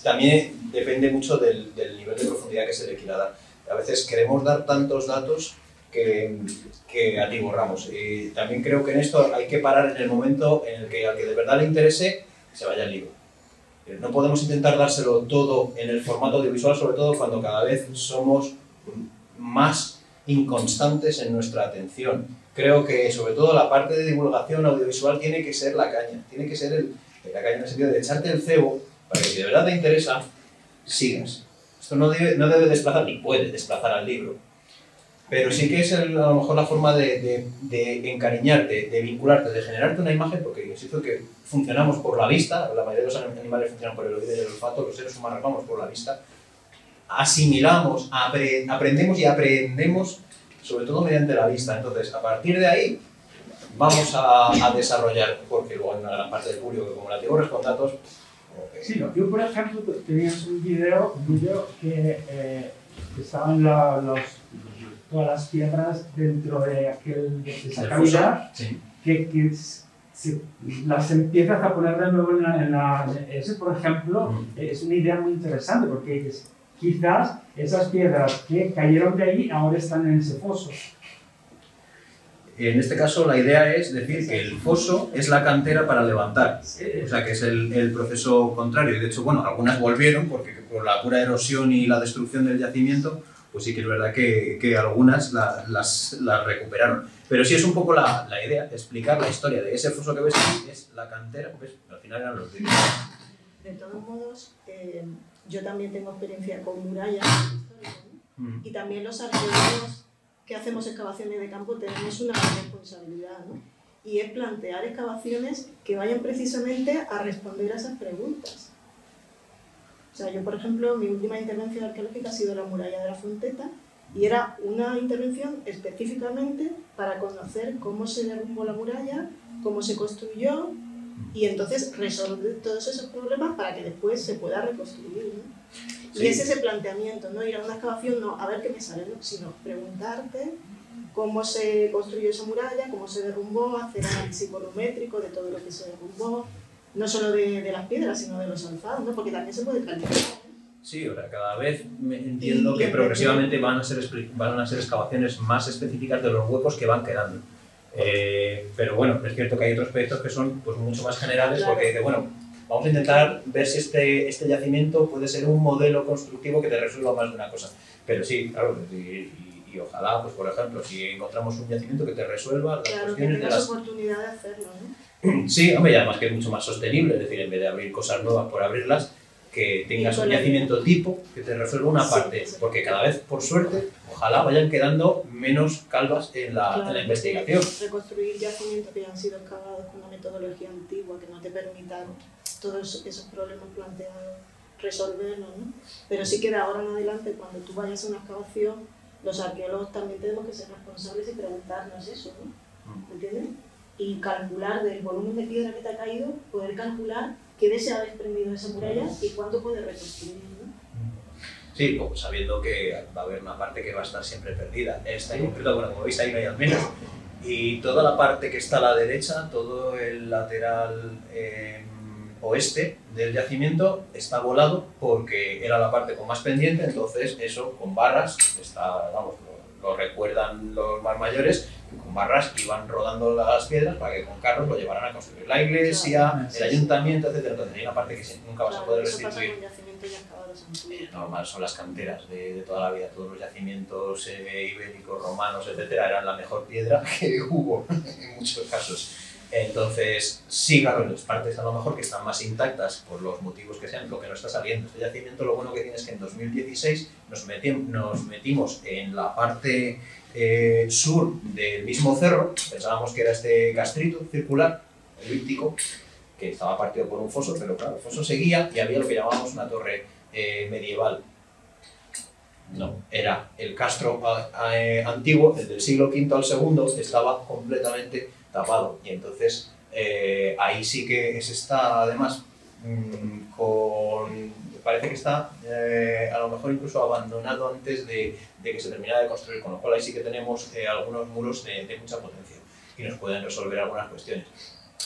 También depende mucho del nivel de profundidad que se le quiera dar. A veces queremos dar tantos datos que atiborramos. Y también creo que en esto hay que parar en el momento en el que al que de verdad le interese se vaya al libro. No podemos intentar dárselo todo en el formato audiovisual, sobre todo cuando cada vez somos más inconstantes en nuestra atención. Creo que sobre todo la parte de divulgación audiovisual tiene que ser la caña, tiene que ser la caña en el sentido de echarte el cebo para que si de verdad te interesa, sigas. Esto no debe desplazar, ni puede desplazar al libro, pero sí que es a lo mejor la forma de encariñarte, de vincularte, de generarte una imagen, porque insisto que funcionamos por la vista, la mayoría de los animales funcionan por el oído y el olfato, los seres humanos vamos por la vista, asimilamos, aprendemos y aprendemos sobre todo mediante la vista. Entonces, a partir de ahí, vamos a desarrollar, porque luego hay una gran parte del público que como la atiborres con datos... Sí, no, yo por ejemplo tenías un video que estaban todas las piedras dentro de esa cavidad, sí. que las empiezas a poner de nuevo ese, por ejemplo, es una idea muy interesante, porque quizás esas piedras que cayeron de ahí ahora están en ese foso. En este caso la idea es decir que el foso es la cantera para levantar, o sea que es el proceso contrario. Y de hecho, bueno, algunas volvieron porque por la pura erosión y la destrucción del yacimiento, pues sí que es verdad que algunas las recuperaron. Pero sí es un poco la idea, explicar la historia de ese foso que ves aquí, es la cantera, pues al final eran los ríos. De todos modos, yo también tengo experiencia con murallas históricas, ¿no? Y también los arqueólogos que hacemos excavaciones de campo tenemos una gran responsabilidad, ¿no? Y es plantear excavaciones que vayan precisamente a responder a esas preguntas. O sea, yo, por ejemplo, mi última intervención arqueológica ha sido la muralla de la Fonteta y era una intervención específicamente para conocer cómo se derrumbó la muralla, cómo se construyó y entonces resolver todos esos problemas para que después se pueda reconstruir, ¿no? Sí. Y es ese planteamiento, no ir a una excavación, no a ver qué me sale, ¿no? Sino preguntarte cómo se construyó esa muralla, cómo se derrumbó, hacer análisis volumétrico de todo lo que se derrumbó, no solo de las piedras, sino de los alfados, ¿no? Porque también se puede calificar. Sí, ahora cada vez entiendo que progresivamente van a ser excavaciones más específicas de los huecos que van quedando. Pero bueno, es cierto que hay otros proyectos que son pues, mucho más generales, claro. Porque bueno, vamos a intentar ver si este yacimiento puede ser un modelo constructivo que te resuelva más de una cosa. Pero sí, claro, y ojalá, pues por ejemplo, si encontramos un yacimiento que te resuelva las cuestiones que de las... oportunidad de hacerlo, ¿no? Sí, hombre, y además que es mucho más sostenible, es decir, en vez de abrir cosas nuevas por abrirlas, que tengas un yacimiento tipo que te resuelva una parte, porque cada vez, por suerte, ojalá vayan quedando menos calvas en la investigación. Reconstruir yacimientos que ya han sido excavados con una metodología antigua que no te permitan todos esos problemas planteados, resolverlos, ¿no? Pero sí que de ahora en adelante, cuando tú vayas a una excavación, los arqueólogos también tenemos que ser responsables y preguntarnos eso, ¿no? ¿Entiendes? Y calcular del volumen de piedra que te ha caído, poder calcular qué se ha desprendido de esa muralla y cuánto puede reconstruir, ¿no? Sí, pues sabiendo que va a haber una parte que va a estar siempre perdida. Esta en concreto, bueno, como veis ahí no hay al menos. Y toda la parte que está a la derecha, todo el lateral oeste del yacimiento está volado porque era la parte con más pendiente, entonces eso con barras, está, vamos, lo recuerdan los más mayores, que con barras iban rodando las piedras para que con carros lo llevaran a construir la iglesia, el ayuntamiento, etc. Entonces hay una parte que nunca vas a poder restituir. Normal, son las canteras de toda la vida, todos los yacimientos ibéricos, romanos, etcétera, eran la mejor piedra que hubo en muchos casos. Entonces, sí, claro, las partes a lo mejor que están más intactas por los motivos que sean, lo que no está saliendo. Este yacimiento lo bueno que tiene es que en 2016 nos metimos en la parte sur del mismo cerro, pensábamos que era este castrito circular, elíptico, que estaba partido por un foso, pero claro, el foso seguía y había lo que llamábamos una torre medieval. No, era el castro antiguo, el del siglo V al II, estaba completamente tapado. Y entonces ahí sí que se está, además, parece que está a lo mejor incluso abandonado antes de que se terminara de construir, con lo cual ahí sí que tenemos algunos muros de mucha potencia y nos pueden resolver algunas cuestiones.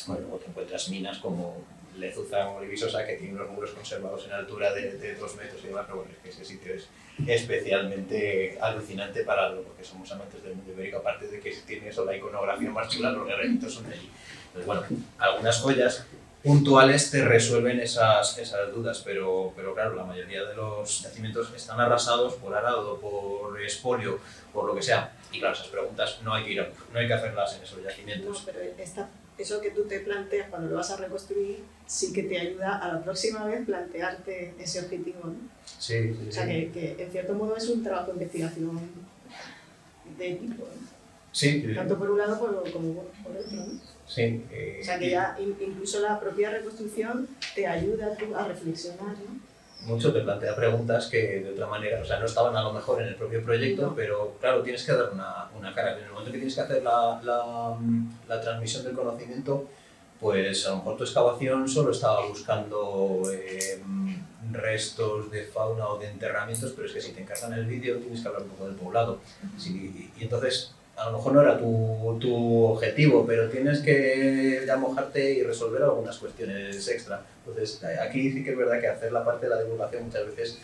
Bueno, luego te encuentras minas como Lezuza o Visosa, que tiene unos muros conservados en altura de 2 metros y demás, pero bueno, es que ese sitio es especialmente alucinante para lo que somos amantes del mundo ibérico, aparte de que tiene eso, la iconografía más chula, los guerreritos son de allí. Entonces, bueno, algunas joyas puntuales te resuelven esas dudas, pero claro, la mayoría de los yacimientos están arrasados por arado, por expolio, por lo que sea. Y claro, esas preguntas no hay que hacerlas en esos yacimientos. No, pero eso que tú te planteas cuando lo vas a reconstruir sí que te ayuda a la próxima vez plantearte ese objetivo, ¿no? Sí. O sea, que en cierto modo es un trabajo de investigación de equipo, ¿no? Sí. Tanto por un lado como por otro, ¿no? Sí. O sea, que ya incluso la propia reconstrucción te ayuda a reflexionar, ¿no? Mucho te plantea preguntas que de otra manera, o sea, no estaban a lo mejor en el propio proyecto, no. Pero claro, tienes que dar una cara. En el momento que tienes que hacer la transmisión del conocimiento, pues a lo mejor tu excavación solo estaba buscando restos de fauna o de enterramientos, pero es que si te encargan el vídeo tienes que hablar un poco del poblado. Sí, y entonces a lo mejor no era tu objetivo, pero tienes que ya mojarte y resolver algunas cuestiones extra. Entonces aquí sí que es verdad que hacer la parte de la divulgación muchas veces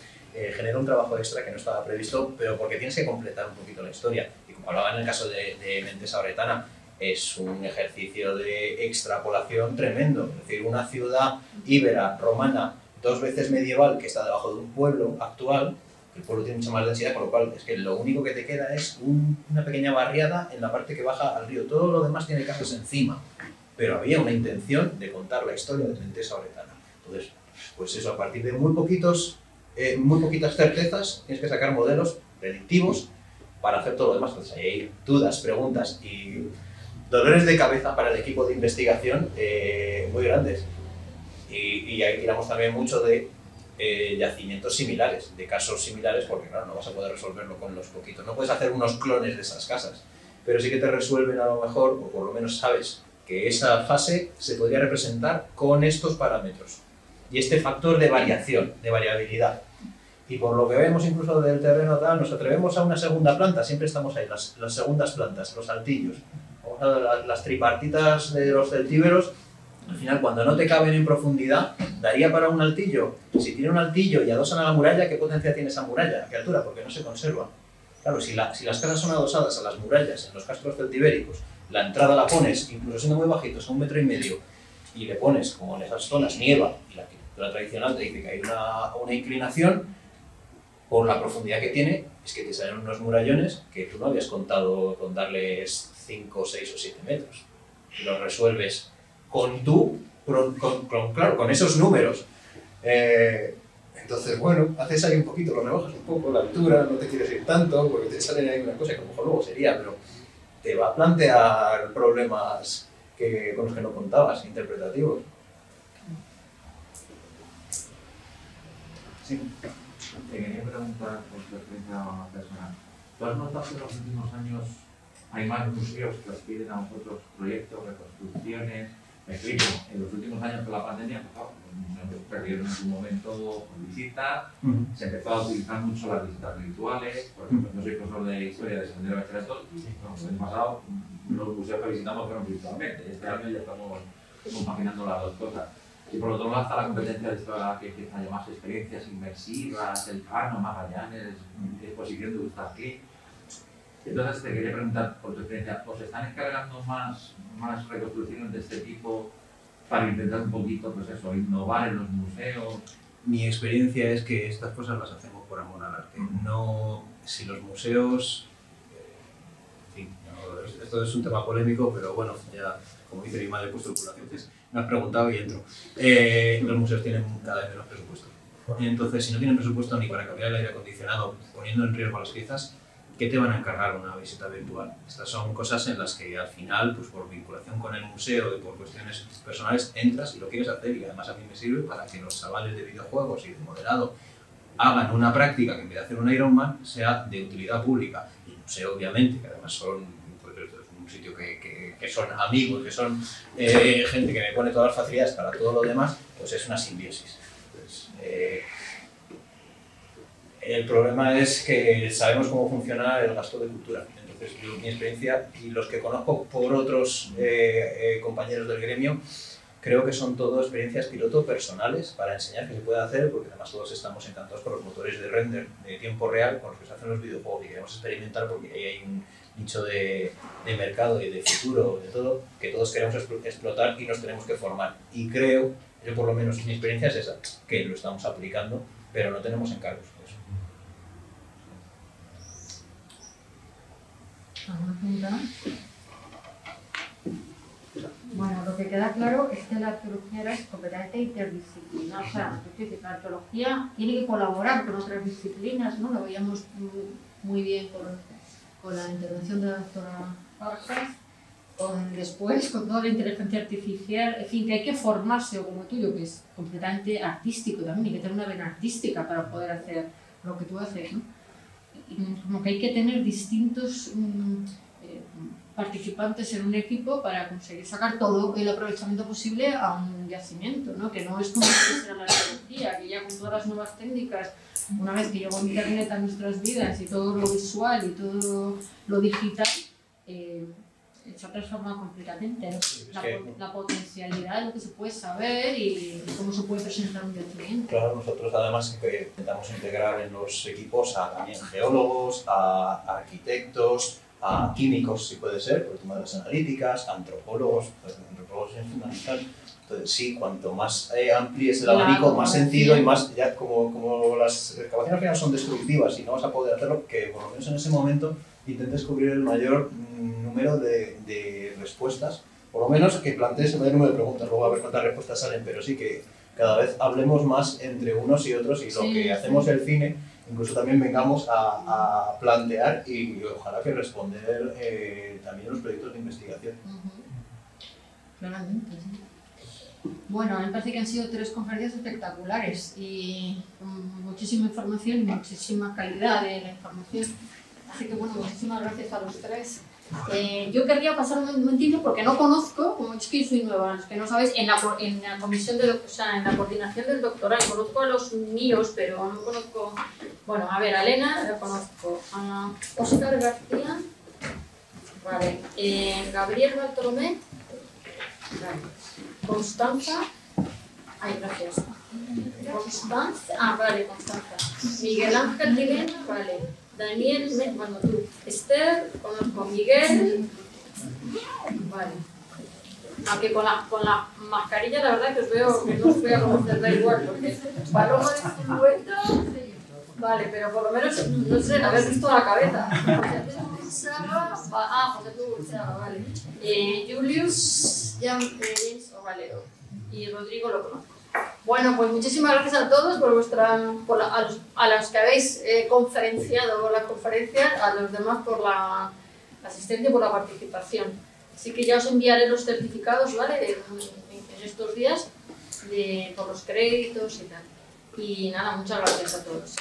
genera un trabajo extra que no estaba previsto, pero porque tienes que completar un poquito la historia. Y como hablaba en el caso de Mentesa Oretana, es un ejercicio de extrapolación tremendo. Es decir, una ciudad íbera, romana, 2 veces medieval, que está debajo de un pueblo actual. El pueblo tiene mucha más densidad, con lo cual es que lo único que te queda es una pequeña barriada en la parte que baja al río. Todo lo demás tiene casas encima, pero había una intención de contar la historia de Mentesa Oretana. Entonces, pues eso, a partir de muy poquitas certezas, tienes que sacar modelos predictivos para hacer todo lo demás. Entonces hay dudas, preguntas y dolores de cabeza para el equipo de investigación muy grandes. Y ahí tiramos también mucho de yacimientos similares, de casos similares, porque claro, no vas a poder resolverlo con los poquitos. No puedes hacer unos clones de esas casas, pero sí que te resuelven a lo mejor, o por lo menos sabes que esa fase se podría representar con estos parámetros y este factor de variación, de variabilidad. Y por lo que vemos incluso del terreno tal, nos atrevemos a una segunda planta, siempre estamos ahí, las segundas plantas, los altillos, las tripartitas de los celtíberos. Al final, cuando no te caben en profundidad, daría para un altillo. Si tiene un altillo y adosan a la muralla, ¿qué potencia tiene esa muralla? ¿A qué altura? Porque no se conserva. Claro, si las casas son adosadas a las murallas en los castros celtibéricos, la entrada la pones, incluso siendo muy bajitos, a 1,5 metros, y le pones, como en esas zonas, nieva, y la arquitectura tradicional te dice que hay una inclinación, por la profundidad que tiene, es que te salen unos murallones que tú no habías contado con darles 5, 6 o 7 metros. Y los resuelves claro, con esos números. Entonces, bueno, haces ahí un poquito, lo rebajas un poco, la altura, no te quieres ir tanto, porque te salen ahí una cosa que a lo mejor luego sería, pero te va a plantear problemas con los que no contabas, interpretativos. Sí. Te quería preguntar por tu experiencia personal. ¿Tú has notado que en los últimos años hay más museos que os piden a vosotros proyectos, reconstrucciones? Me explico, en los últimos años con la pandemia, los museos perdieron en su momento visitas, se empezó a utilizar mucho las visitas virtuales. Por ejemplo, yo soy profesor de historia de Sendero Bachillerato y el año pasado los museos que visitamos fueron virtualmente. Este año ya estamos compaginando las dos cosas. Y por otro lado está la competencia de esta que empieza a llamarse experiencias inmersivas, el Cano, Magallanes, exposición de Gustav Klimt. Entonces te quería preguntar por tu experiencia, ¿os están encargando más reconstrucciones de este tipo para intentar un poquito, pues eso, innovar en los museos? Mi experiencia es que estas cosas las hacemos por amor al arte. No, si los museos... en fin, no, esto es un tema polémico, pero bueno, ya, como dice mi madre, he puesto el culo a veces. Me has preguntado y entro. Los museos tienen cada vez menos presupuesto. Entonces, si no tienen presupuesto ni para cambiar el aire acondicionado, poniendo en riesgo a las piezas, ¿qué te van a encargar una visita virtual? Estas son cosas en las que al final, pues por vinculación con el museo y por cuestiones personales, entras y lo quieres hacer, y además a mí me sirve para que los chavales de videojuegos y de modelado hagan una práctica que en vez de hacer un Ironman sea de utilidad pública. Y el museo, obviamente, que además son pues, un sitio que son amigos, que son gente que me pone todas las facilidades para todo lo demás, pues es una simbiosis. Entonces, el problema es que sabemos cómo funciona el gasto de cultura. Entonces, yo, mi experiencia y los que conozco por otros compañeros del gremio, creo que son todo experiencias piloto personales para enseñar que se puede hacer, porque además todos estamos encantados por los motores de render de tiempo real con los que se hacen los videojuegos y queremos experimentar porque ahí hay un nicho de mercado y de futuro, de todo, que todos queremos explotar y nos tenemos que formar. Y creo, yo por lo menos mi experiencia es esa, que lo estamos aplicando, pero no tenemos encargos. ¿Alguna pregunta? Bueno, lo que queda claro es que la arqueología es completamente interdisciplinar. O sea, la arqueología tiene que colaborar con otras disciplinas, ¿no? Lo veíamos muy bien con la intervención de la doctora Farjas, después con toda la inteligencia artificial, en fin, que hay que formarse, o como tuyo, que es completamente artístico también, hay que tener una vena artística para poder hacer lo que tú haces, ¿no? Como que hay que tener distintos participantes en un equipo para conseguir sacar todo el aprovechamiento posible a un yacimiento, ¿no? Que no es como si era la arqueología, que ya con todas las nuevas técnicas, una vez que llegó Internet a nuestras vidas y todo lo visual y todo lo digital, se ha transformado completamente, ¿no? Sí, la potencialidad de lo que se puede saber y cómo se puede presentar un yacimiento. Claro, nosotros además intentamos integrar en los equipos a también geólogos, a arquitectos, a químicos, si puede ser, por el tema de las analíticas, antropólogos, antropólogos es fundamental. Entonces sí, cuanto más amplíes el abanico, más sentido y más, ya como las excavaciones al final son destructivas y no vas a poder hacerlo, que por lo menos en ese momento intentes cubrir el mayor número de respuestas, por lo menos que plantees el mayor número de preguntas, luego a ver cuántas respuestas salen, pero sí que cada vez hablemos más entre unos y otros y lo que hacemos el cine, incluso también vengamos a plantear y ojalá que responder también los proyectos de investigación. Claramente, sí. Bueno, me parece que han sido 3 conferencias espectaculares y con muchísima información y muchísima calidad de la información. Así que bueno, muchísimas gracias a los 3. Yo querría pasar un momentito porque no conozco, como es que soy nueva, los que no sabéis, en la comisión o sea, en la coordinación del doctorado, conozco a los míos, pero no conozco, bueno, a ver, a Elena la conozco, a Óscar García, vale, Gabriel Bartolomé, vale, Constanza, ay, gracias, Constanza, vale, Constanza, Miguel Ángel Dilena, vale, Daniel, bueno, tú, Esther, conozco a Miguel, vale. Aunque con la mascarilla la verdad que os veo que no os voy a conocer, da igual, porque Paloma de Zulueta, vale, pero por lo menos, no sé, haber visto la cabeza. José Burchaga, vale. Julius, James Valero. Y Rodrigo lo conozco. Bueno, pues muchísimas gracias a todos a los que habéis conferenciado la conferencia, a los demás por la asistencia y por la participación. Así que ya os enviaré los certificados, ¿vale? En estos días, por los créditos y tal. Y nada, muchas gracias a todos.